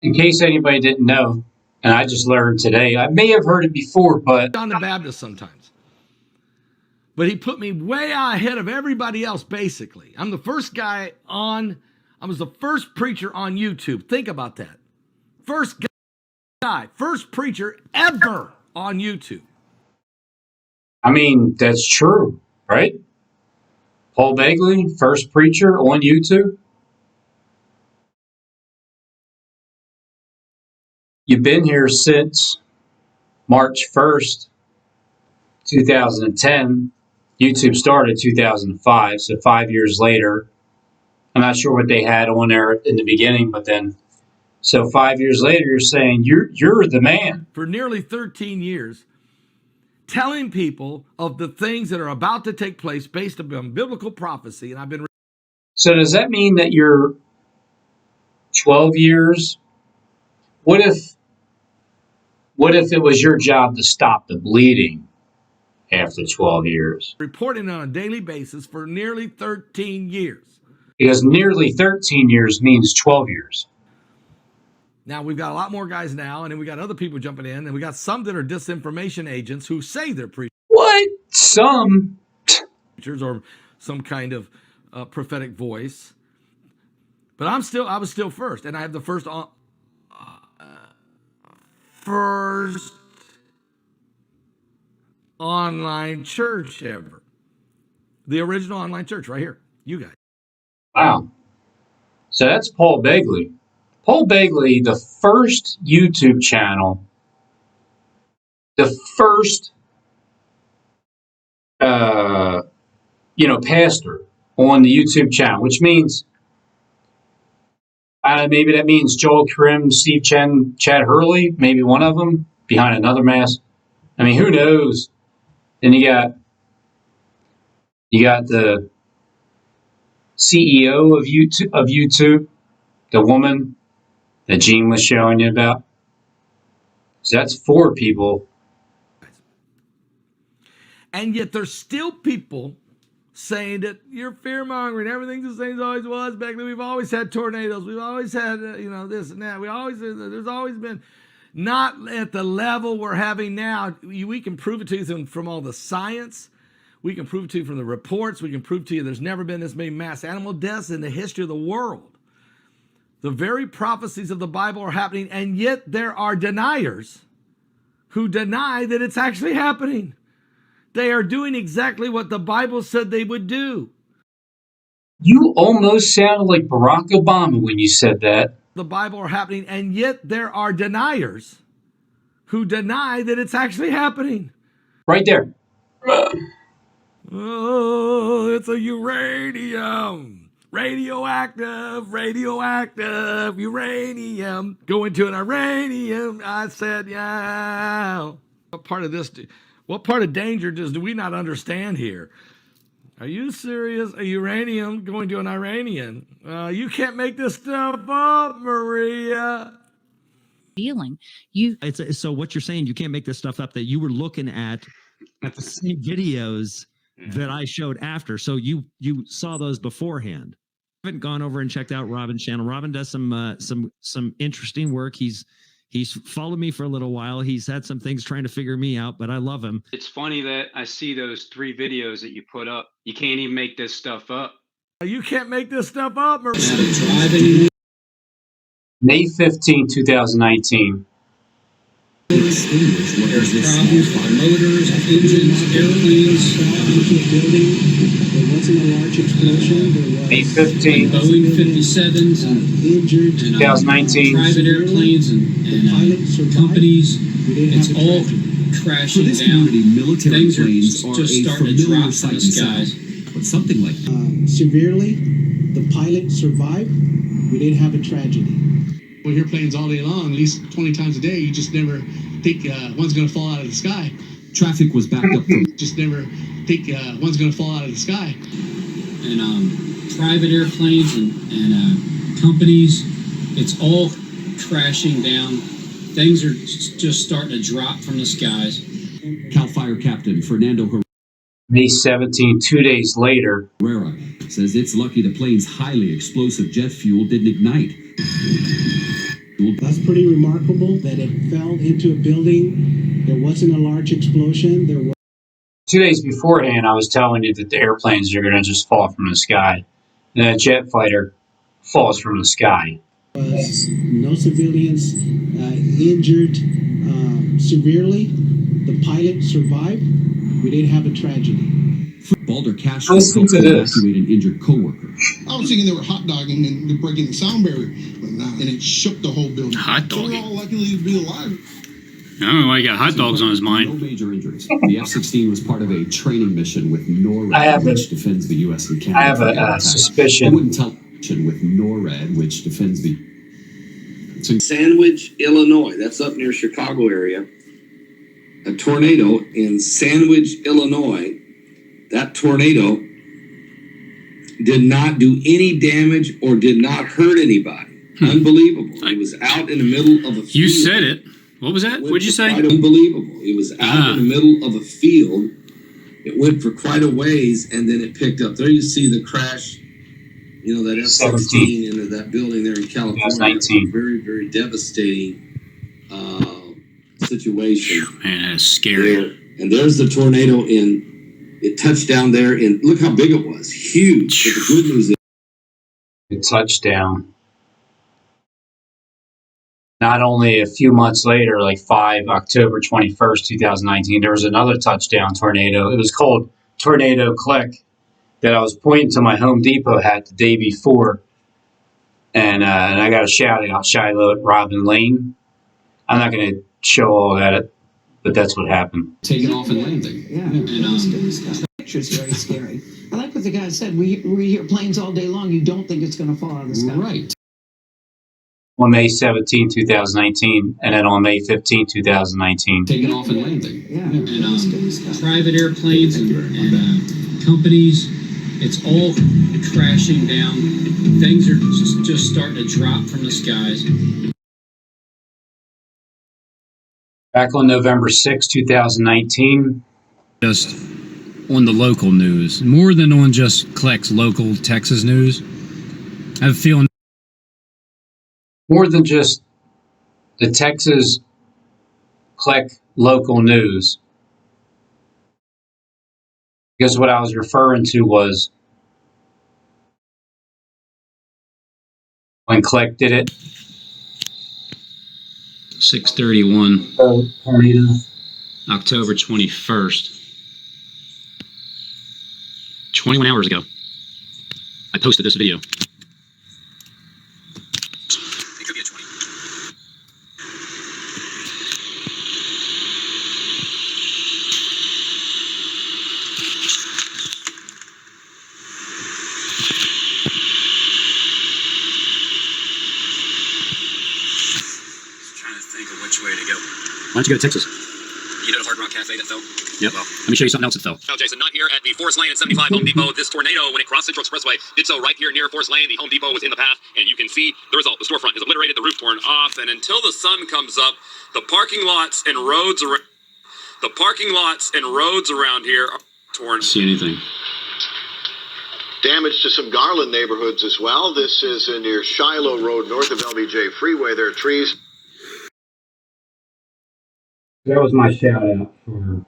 In case anybody didn't know, and I just learned today, I may have heard it before, but John the Baptist sometimes. But he put me way ahead of everybody else, basically. I was the first preacher on YouTube. Think about that. First preacher ever on YouTube. I mean, that's true, right? Paul Begley, first preacher on YouTube. You've been here since March 1st, 2010. YouTube started 2005, so 5 years later. I'm not sure what they had on there in the beginning, but then, so 5 years later, you're saying you're the man. For nearly 13 years, telling people of the things that are about to take place based upon biblical prophecy, and I've been. So does that mean that you're 12 years? What if it was your job to stop the bleeding after 12 years? Reporting on a daily basis for nearly 13 years. Because nearly 13 years means 12 years. Now, we've got a lot more guys now, and then we got other people jumping in, and we got some that are disinformation agents who say they're preachers. What? Some? Or some kind of prophetic voice. But I was still first, and I have the first online church ever. The original online church right here. You guys. Wow. So that's Paul Begley. Paul Begley, the first YouTube channel, the first, pastor on the YouTube channel, which means, maybe that means Joel Krim, Steve Chen, Chad Hurley, maybe one of them behind another mask. I mean, who knows? Then you got the CEO of YouTube, the woman that Gene was showing you about. So that's 4 people. And yet there's still people saying that you're fear-mongering. Everything's the same as always was back then. We've always had tornadoes. We've always had, this and that. There's always been, not at the level we're having now. We can prove it to you from all the science. We can prove it to you from the reports. We can prove to you there's never been this many mass animal deaths in the history of the world. The very prophecies of the Bible are happening, and yet there are deniers who deny that it's actually happening. They are doing exactly what the Bible said they would do. You almost sounded like Barack Obama when you said that. The Bible are happening, and yet there are deniers who deny that it's actually happening. Right there. Oh, it's a uranium. Radioactive, uranium. Going to an uranium. I said, yeah. What part of danger do we not understand here? Are you serious? A uranium going to an Iranian? You can't make this stuff up, Maria. Feeling so what you're saying, you can't make this stuff up, that you were looking at at the same videos that I showed after. So you saw those beforehand. I haven't gone over and checked out Robin's channel. Robin does some interesting work. He's followed me for a little while. He's had some things trying to figure me out, but I love him. It's funny that I see those 3 videos that you put up. You can't even make this stuff up. You can't make this stuff up. May 15, 2019. There's problems with motors, engines, airplanes. There wasn't a large explosion. May 15, Boeing 57s and 2019. private airplanes and companies. It's all crashing down. Things are just starting to drop from the skies. But something like Severely, the pilot survived. We didn't have a tragedy. We hear planes all day long, at least 20 times a day. You just never think one's going to fall out of the sky. traffic was backed up from. Just never think one's going to fall out of the sky. And private airplanes and companies, it's all crashing down. Things are just starting to drop from the skies. Cal Fire Captain Fernando May 17, 2 days later. Herrera says it's lucky the plane's highly explosive jet fuel didn't ignite. That's pretty remarkable that it fell into a building. There wasn't a large explosion. There was 2 days beforehand, I was telling you that the airplanes are going to just fall from the sky. And a jet fighter falls from the sky. no civilians injured severely. The pilot survived. We didn't have a tragedy. Balder Castro helped evacuate an injured coworker. I was thinking they were hot dogging and they're breaking the sound barrier, but not, and it shook the whole building. Hot So we're dogging? all lucky to be alive. I don't know why he got hot dogs on his No mind. major injuries. The F-16 was part of a training mission with NORAD, which defends the U.S. and Canada. I have from air a attacks. suspicion. I wouldn't tell with NORAD, which defends the. Sandwich, Illinois. That's up near Chicago area. A tornado in Sandwich, Illinois. That tornado did not do any damage or did not hurt anybody. Unbelievable. It was out in the middle of a field. You said it. What was that? What'd you say? Unbelievable. It was out in the middle of a field. It went for quite a ways and then it picked up. There you see the crash, you know, that F-16 into that building there in California. Very, very devastating situation. Man, that is scary. There. And there's the tornado it touched down there, and look how big it was. Huge. But the good news is It touched down. Not only a few months later, like October 21st, 2019, there was another touchdown tornado. It was called Tornado Click that I was pointing to my Home Depot hat the day before. And I got a shout out, Shiloh at Robin Lane. I'm not going to show all that, but that's what happened. Taking off and landing. Yeah, the picture's very scary. I like what the guy said. We hear planes all day long. You don't think it's going to fall out of the sky. Right. On May 17, 2019, and then on May 15, 2019. Taking off and landing. Yeah. And private airplanes and companies, it's all crashing down. Things are just starting to drop from the skies. Back on November 6, 2019. Just on the local news, more than on just Kleck's local Texas news. I have a feeling more than just the Texas Kleck local news. Because what I was referring to was when Kleck did it. 6/31, October 21st. 21 hours ago, I posted this video. Why don't you go to Texas? You know the Hard Rock Cafe that fell? Yep. Well, Let me show you something else that fell. no, Jason, not here at the Forest Lane and 75 Home Depot. This tornado, when it crossed Central Expressway, did so right here near Forest Lane. The Home Depot was in the path, and you can see the result. The storefront is obliterated, the roof torn off, and until the sun comes up, the parking lots and roads around The parking lots and roads around here are torn. See anything? Damage to some Garland neighborhoods as well. This is near Shiloh Road, north of LBJ Freeway. There are trees. That was my shout out for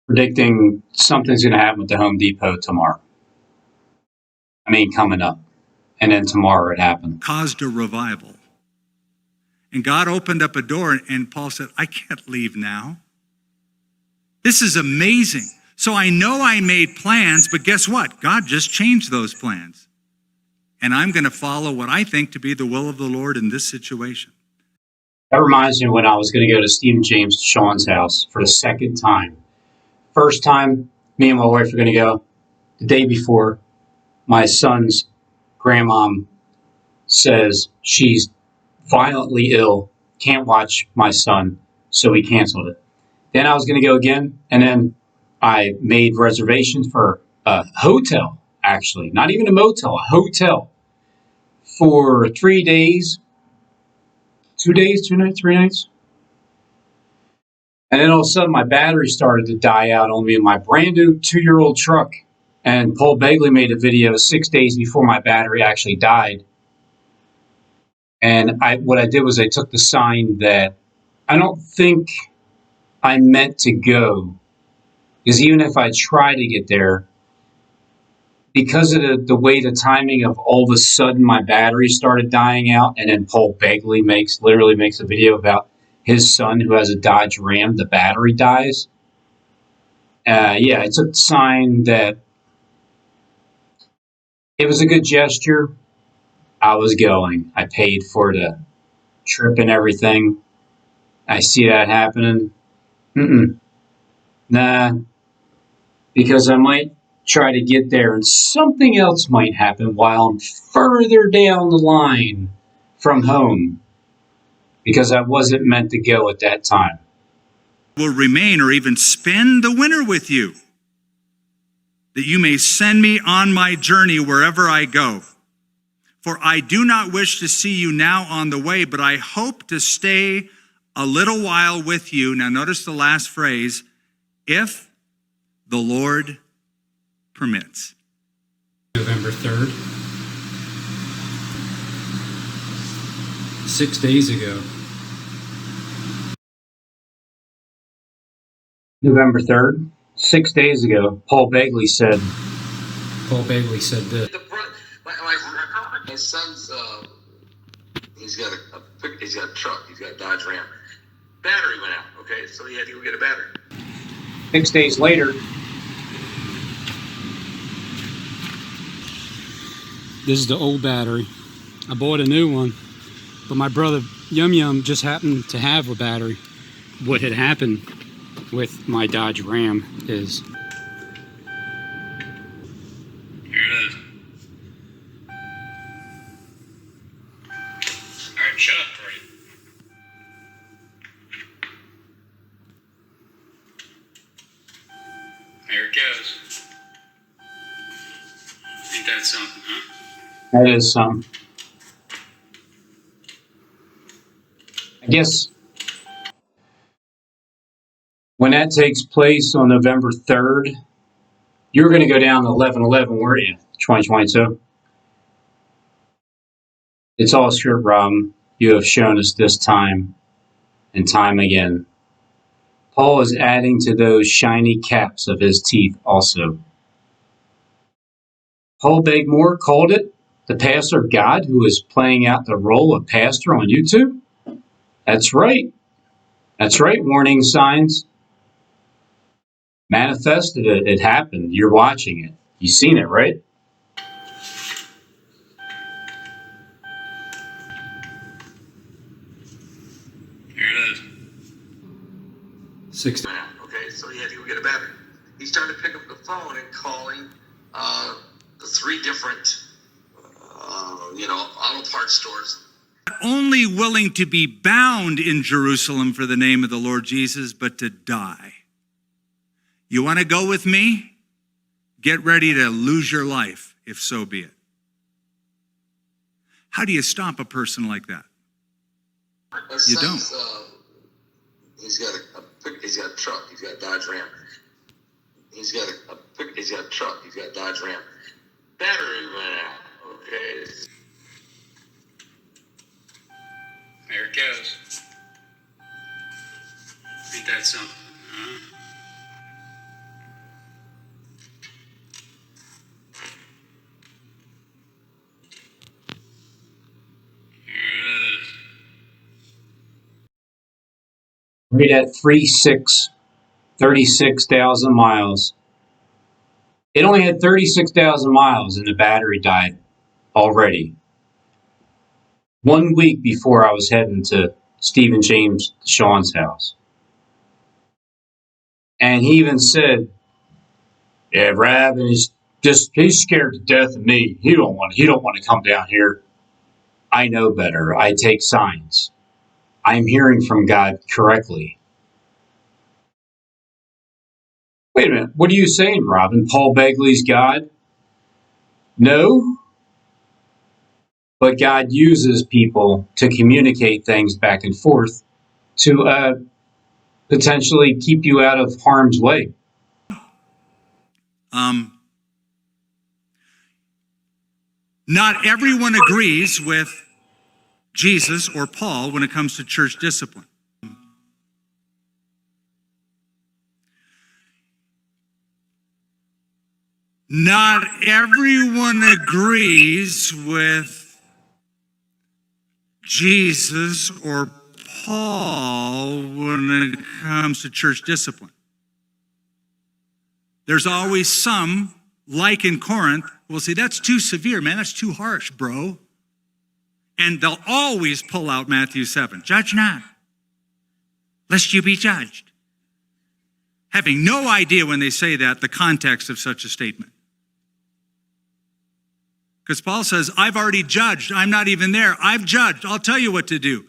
predicting something's going to happen with the Home Depot tomorrow. I mean, coming up. And then tomorrow it happened. Caused a revival. And God opened up a door, and Paul said, I can't leave now. This is amazing. So I know I made plans, but guess what? God just changed those plans. And I'm going to follow what I think to be the will of the Lord in this situation. That reminds me of when I was going to go to Stephen James Sean's house for the second time. First time, me and my wife were going to go. The day before, my son's grandmom says she's violently ill, can't watch my son, so we canceled it. Then I was going to go again, and then I made reservations for a hotel, actually, not even a motel, a hotel, for 3 days, 2 days, 2 nights, 3 nights. And then all of a sudden, my battery started to die out on me in my brand new 2-year-old truck. And Paul Begley made a video 6 days before my battery actually died. And what I did was I took the sign that I don't think I meant to go. Because even if I try to get there, because of the way the timing of all of a sudden my battery started dying out, and then Paul Begley literally makes a video about his son who has a Dodge Ram, the battery dies. I took the sign that it was a good gesture. I was going. I paid for the trip and everything. I see that happening. Nah. Because I might try to get there and something else might happen while I'm further down the line from home. Because I wasn't meant to go at that time. Will remain or even spend the winter with you, that you may send me on my journey wherever I go. For I do not wish to see you now on the way, but I hope to stay a little while with you. Now notice the last phrase, if the Lord permits. November 3rd. 6 days ago. November 3rd, 6 days ago, Paul Begley said this. My son's, he's got a truck. He's got a Dodge Ram. Battery went out, okay? So he had to go get a battery. 6 days later, This is the old battery. I bought a new one, but my brother Yum Yum just happened to have a battery. What had happened with my Dodge Ram is... Here it is. Alright, shut up, Tori. There it goes. Ain't that something, huh? that is some. I guess when that takes place on November 3rd, you're going to go down to 11/11, weren't you? 2022. It's all script, Rob. You have shown us this time and time again. Paul is adding to those shiny caps of his teeth also. Paul Begmore called it the pastor of God who is playing out the role of pastor on YouTube. That's right. That's right, warning signs. Manifested it. It happened. You're watching it. You've seen it, right? Here it is. 6 Okay, so he had to go get a battery. He started picking up the phone and calling the 3 different, auto parts stores. Only willing to be bound in Jerusalem for the name of the Lord Jesus, but to die. You want to go with me? Get ready to lose your life, if so be it. How do you stop a person like that? You don't. He's got a truck. He's got a Dodge Ram. He's got a truck. He's got a Dodge Ram. Battery went out. Okay. There it goes. Ain't that something? Huh? Right at 36,000 miles. It only had 36,000 miles and the battery died already. 1 week before I was heading to Stephen James Sean's house. And he even said, yeah, Rab, he's scared to death of me. He don't want to come down here. I know better. I take signs. I'm hearing from God correctly. Wait a minute. What are you saying, Robin? Paul Begley's God? No. But God uses people to communicate things back and forth to potentially keep you out of harm's way. Not everyone agrees with Jesus or Paul when it comes to church discipline. Not everyone agrees with Jesus or Paul when it comes to church discipline. There's always some, like in Corinth, will say, that's too severe, man. That's too harsh, bro. And they'll always pull out Matthew 7. Judge not, lest you be judged. Having no idea when they say that, the context of such a statement. Because Paul says, I've already judged. I'm not even there. I've judged. I'll tell you what to do.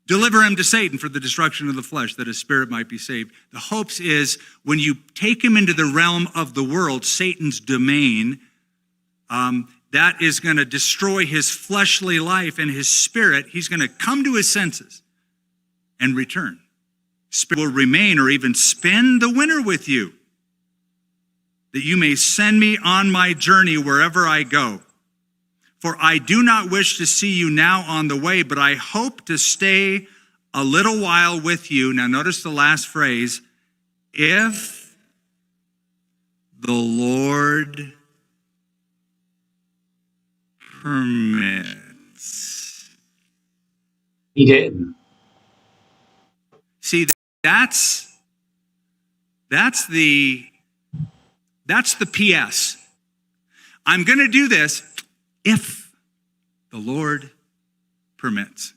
Deliver him to Satan for the destruction of the flesh, that his spirit might be saved. The hopes is when you take him into the realm of the world, Satan's domain, that is going to destroy his fleshly life and his spirit. He's going to come to his senses and return. Spirit will remain or even spend the winter with you, that you may send me on my journey wherever I go. For I do not wish to see you now on the way, but I hope to stay a little while with you. Now notice the last phrase, if the Lord permits. He didn't. See, that's the PS. I'm going to do this if the Lord permits.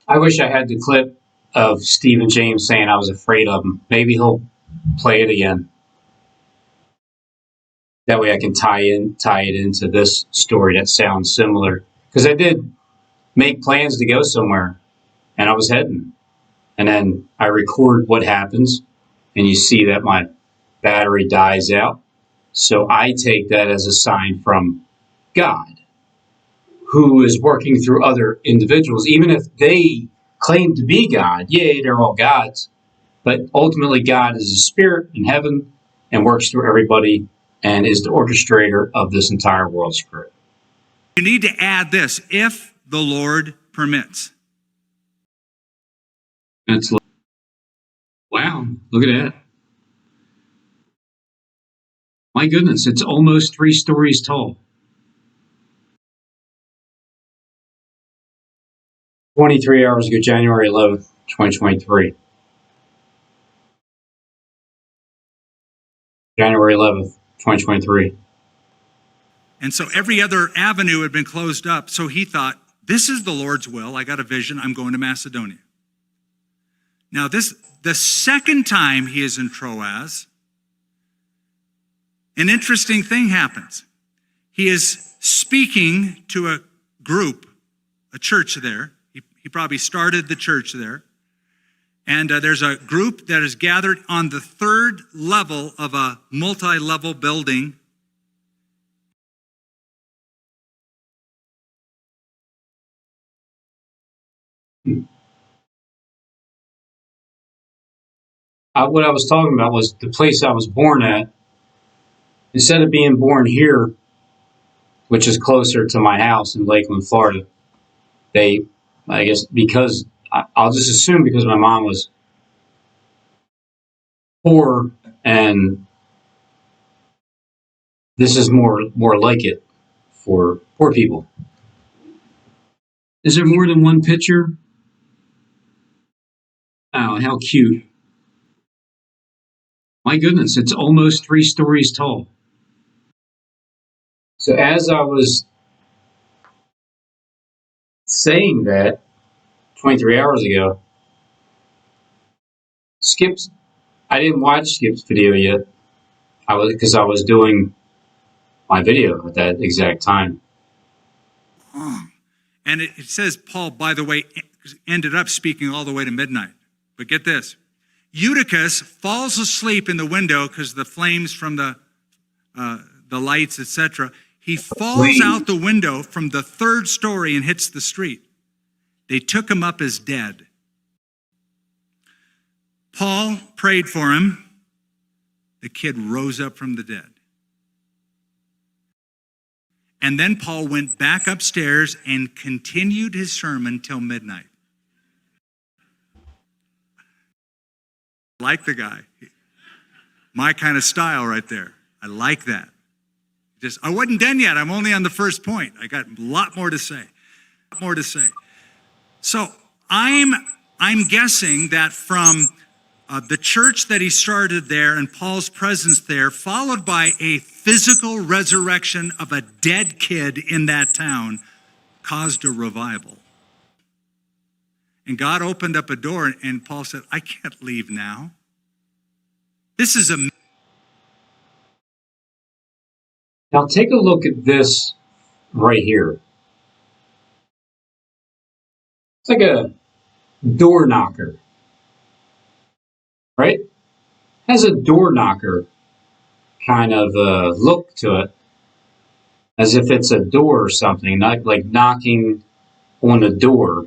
I wish I had the clip of Stephen James saying I was afraid of him. Maybe he'll play it again. That way I can tie it into this story that sounds similar. Because I did make plans to go somewhere, and I was heading. And then I record what happens, and you see that my battery dies out. So I take that as a sign from God, who is working through other individuals, even if they claim to be God. Yay, they're all gods. But ultimately, God is a spirit in heaven and works through everybody and is the orchestrator of this entire world script. You need to add this, if the Lord permits. That's wow, look at that. My goodness, it's almost 3 stories tall. 23 hours ago, January 11th, 2023. January 11th, 2023. And so every other avenue had been closed up. So he thought, this is the Lord's will. I got a vision. I'm going to Macedonia. Now, the second time he is in Troas, an interesting thing happens. He is speaking to a group, a church there. He probably started the church there. And there's a group that is gathered on the 3rd level of a multi-level building. what I was talking about was the place I was born at. Instead of being born here, which is closer to my house in Lakeland, Florida, I guess because I'll just assume because my mom was poor and this is more like it for poor people. Is there more than one picture? Oh, how cute. My goodness, it's almost 3 stories tall. So as I was saying that 23 hours ago, I didn't watch Skip's video yet. Because I was doing my video at that exact time. And it says Paul, by the way, ended up speaking all the way to midnight. But get this. Eutychus falls asleep in the window because the flames from the lights, etc. He falls out the window from the 3rd story and hits the street. They took him up as dead. Paul prayed for him. The kid rose up from the dead. And then Paul went back upstairs and continued his sermon till midnight. Like the guy. My kind of style right there. I like that. I wasn't done yet. I'm only on the first point. I got a lot more to say. So I'm guessing that from the church that he started there and Paul's presence there, followed by a physical resurrection of a dead kid in that town, caused a revival. And God opened up a door, and Paul said, I can't leave now. This is a... Now take a look at this right here. It's like a door knocker. Right? Has a door knocker kind of look to it, as if it's a door or something, not like knocking on a door.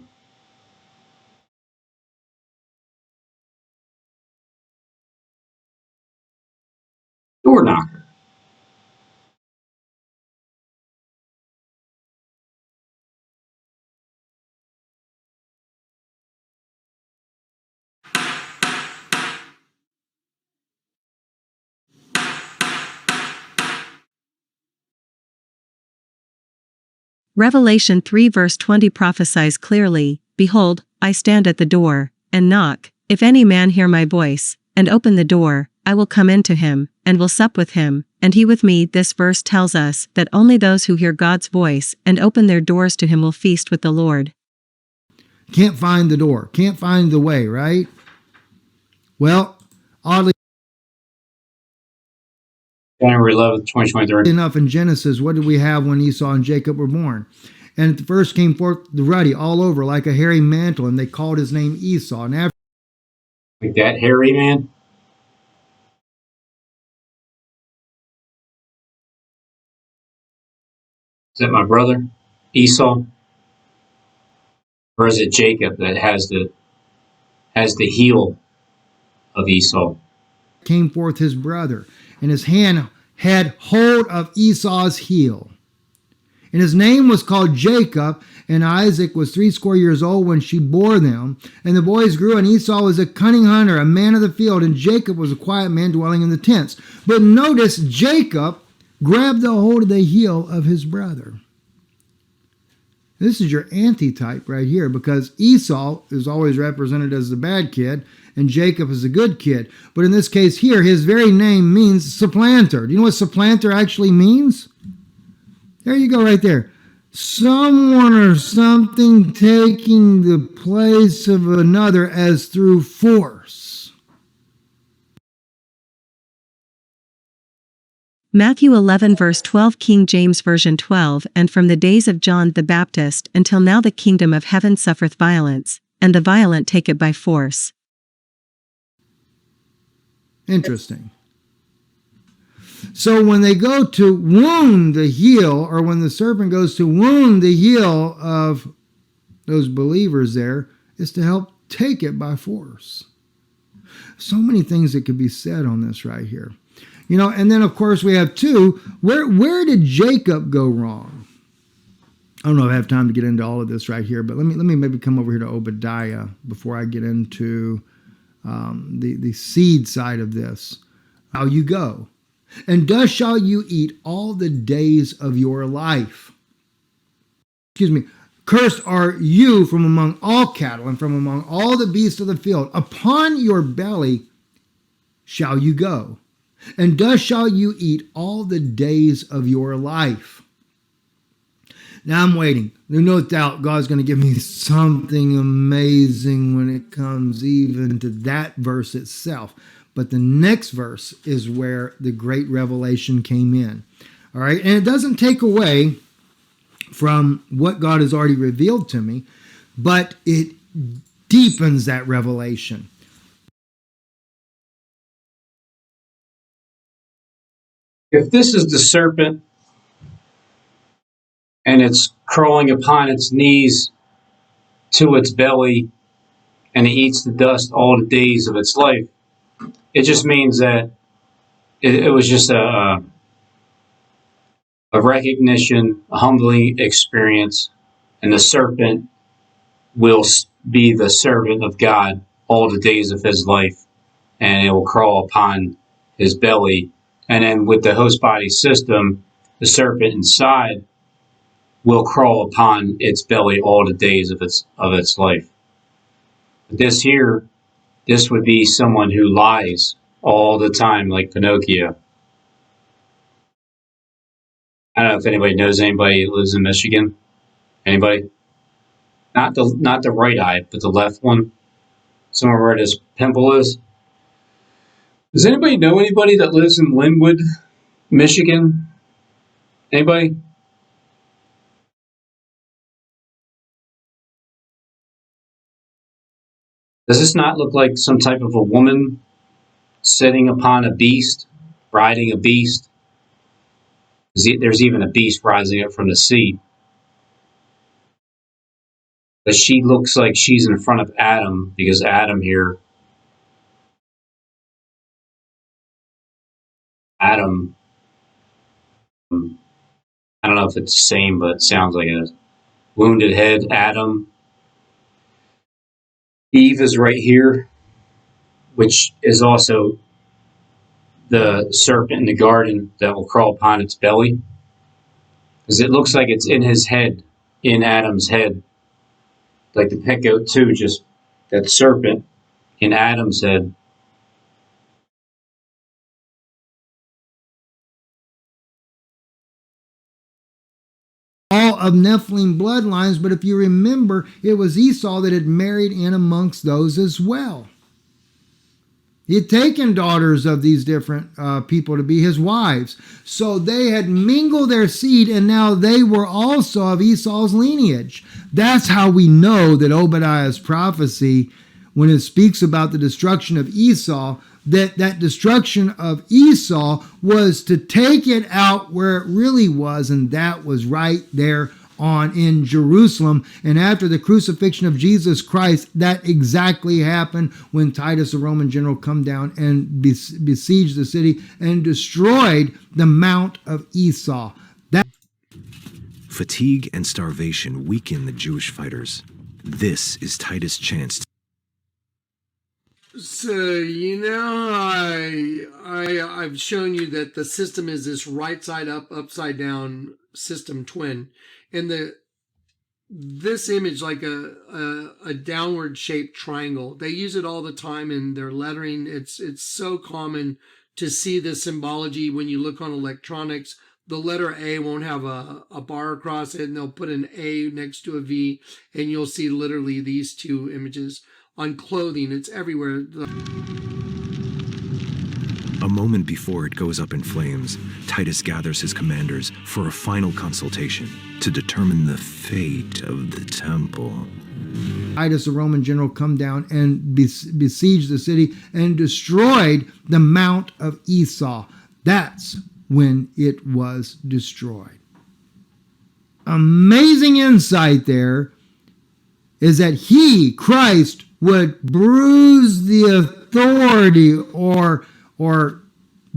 Door knocker. Revelation 3 verse 20 prophesies clearly, Behold, I stand at the door, and knock. If any man hear my voice, and open the door, I will come in to him, and will sup with him, and he with me. This verse tells us that only those who hear God's voice and open their doors to him will feast with the Lord. Can't find the door, can't find the way, right? Well, oddly January 11th, 2023. enough, in Genesis, what did we have when Esau and Jacob were born? And at the first came forth the ruddy all over like a hairy mantle, and they called his name Esau. And after Like that hairy man? Is that my brother, Esau? Or is it Jacob that has the heel of Esau? came forth his brother, and his hand had hold of Esau's heel. And his name was called Jacob, and Isaac was 80 years old when she bore them. And the boys grew, and Esau was a cunning hunter, a man of the field, and Jacob was a quiet man dwelling in the tents. But notice, Jacob grabbed the hold of the heel of his brother. This is your antitype right here, because Esau is always represented as the bad kid, and Jacob is a good kid. But in this case here, his very name means supplanter. Do you know what supplanter actually means? There you go right there. Someone or something taking the place of another as through force. Matthew 11 verse 12 King James Version 12 And from the days of John the Baptist until now the kingdom of heaven suffereth violence, and the violent take it by force. Interesting. So when they go to wound the heel, or when the serpent goes to wound the heel of those believers there, is to help take it by force. So many things that could be said on this right here. You know, and then of course we have 2. Where did Jacob go wrong? I don't know if I have time to get into all of this right here, but let me maybe come over here to Obadiah before I get into the seed side of this. How you go. And thus shall you eat all the days of your life. Excuse me. Cursed are you from among all cattle and from among all the beasts of the field. Upon your belly shall you go. And thus shall you eat all the days of your life. Now I'm waiting. There's no doubt God's going to give me something amazing when it comes even to that verse itself. But the next verse is where the great revelation came in. All right. And it doesn't take away from what God has already revealed to me, but it deepens that revelation. If this is the serpent and it's crawling upon its knees to its belly and it eats the dust all the days of its life, it just means that it was just a recognition, a humbling experience, and the serpent will be the servant of God all the days of his life, and it will crawl upon his belly. And then with the host body system, the serpent inside will crawl upon its belly all the days of its life. But this would be someone who lies all the time, like Pinocchio. I don't know if anybody knows anybody who lives in Michigan. Anybody? Not the right eye, but the left one. Somewhere where this pimple is. Does anybody know anybody that lives in Linwood, Michigan? Anybody? Does this not look like some type of a woman sitting upon a beast, riding a beast? There's even a beast rising up from the sea. But she looks like she's in front of Adam, because Adam, I don't know if it's the same, but it sounds like a wounded head, Adam. Eve is right here, which is also the serpent in the garden that will crawl upon its belly. Because it looks like it's in his head, in Adam's head. Like the pet goat too, just that serpent in Adam's head. All of Nephilim bloodlines, but if you remember, it was Esau that had married in amongst those as well. He had taken daughters of these different people to be his wives. So they had mingled their seed, and now they were also of Esau's lineage. That's how we know that Obadiah's prophecy, when it speaks about the destruction of Esau, that destruction of Esau was to take it out where it really was, and that was right there in Jerusalem. And after the crucifixion of Jesus Christ, that exactly happened when Titus, the Roman general, come down and besieged the city and destroyed the Mount of Esau. Fatigue and starvation weaken the Jewish fighters. This is Titus' chance. So, I've shown you that the system is this right side up, upside down system twin. And this image, like a downward shaped triangle, they use it all the time in their lettering. It's so common to see the symbology when you look on electronics. The letter A won't have a bar across it, and they'll put an A next to a V, and you'll see literally these two images. On clothing, it's everywhere. A moment before it goes up in flames, Titus gathers his commanders for a final consultation to determine the fate of the temple. Titus, the Roman general, come down and besieged the city and destroyed the Mount of Esau. That's when it was destroyed. Amazing insight there is that he, Christ, would bruise the authority or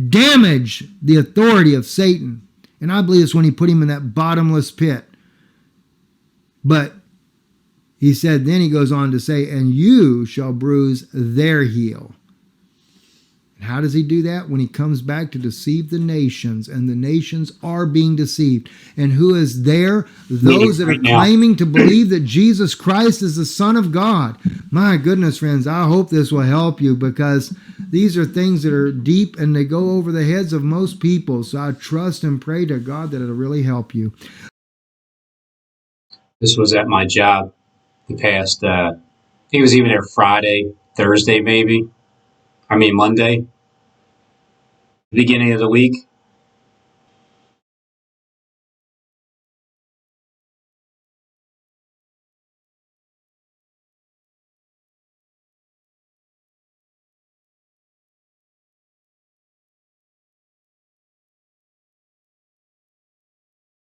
damage the authority of Satan. And I believe it's when he put him in that bottomless pit. But he said, then he goes on to say, and you shall bruise their heel. And how does he do that? When he comes back to deceive the nations, and the nations are being deceived. And who is there? Those that are claiming to believe that Jesus Christ is the Son of God. My goodness, friends, I hope this will help you, because these are things that are deep and they go over the heads of most people. So I trust and pray to God that it'll really help you. This was at my job the past, I think it was even there Friday, Thursday maybe. Monday, beginning of the week.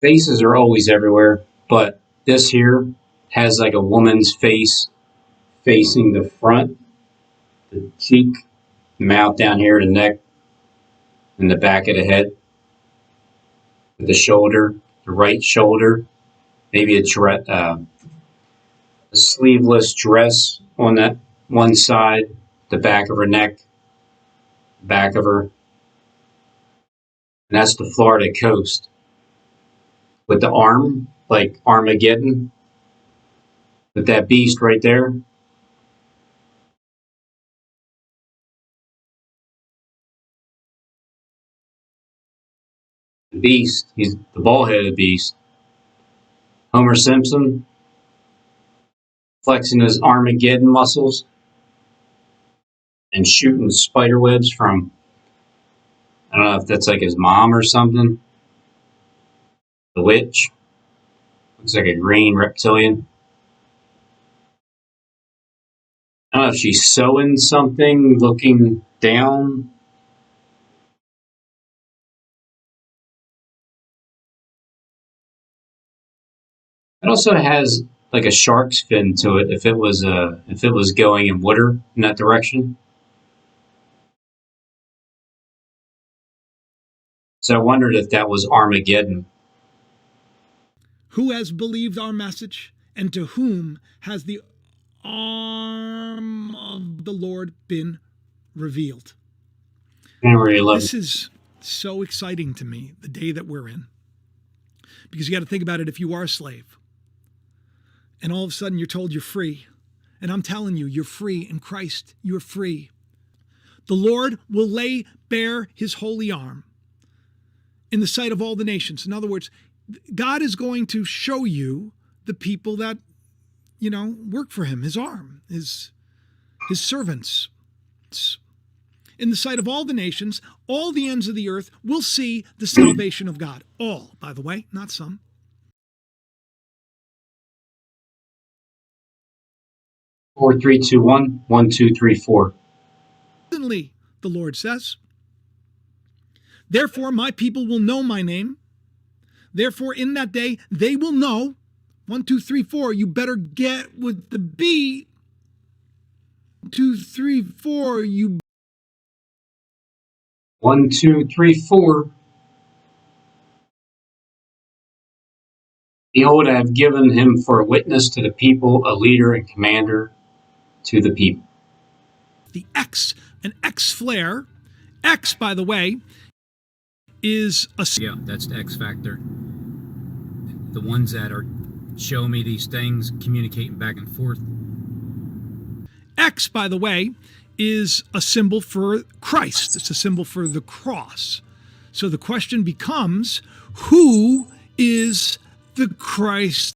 Faces are always everywhere, but this here has like a woman's face facing the front, the cheek, mouth down here, the neck, and the back of the head, the shoulder, the right shoulder, maybe a sleeveless dress on that one side, the back of her neck, back of her, and that's the Florida coast. With the arm, like Armageddon, with that beast right there. The beast, he's the bald-headed beast. Homer Simpson, flexing his Armageddon muscles and shooting spider webs from, I don't know if that's like his mom or something. The witch. Looks like a green reptilian. I don't know if she's sewing something, looking down. It also has like a shark's fin to it if it was going in water in that direction. So I wondered if that was Armageddon. Who has believed our message, and to whom has the arm of the Lord been revealed? January 11th. This is so exciting to me, the day that we're in. Because you got to think about it, if you are a slave, and all of a sudden you're told you're free, and I'm telling you, you're free in Christ, you're free. The Lord will lay bare his holy arm in the sight of all the nations. In other words, God is going to show you the people that, work for him, his arm, his servants. In the sight of all the nations, all the ends of the earth will see the salvation of God. All, by the way, not some. Four, 3, 2, 1, 1, 2, 3, 4. Suddenly, the Lord says, therefore my people will know my name. Therefore, in that day, they will know. 1, 2, 3, 4. You better get with the beat. 2, 3, 4. 1, 2, 3, 4. Behold, I have given him for a witness to the people, a leader and commander to the people. The X, an X flare. X, by the way, is a... Yeah, that's the X factor. The ones that are showing me these things, communicating back and forth. X, by the way, is a symbol for Christ. It's a symbol for the cross. So the question becomes, who is the Christ?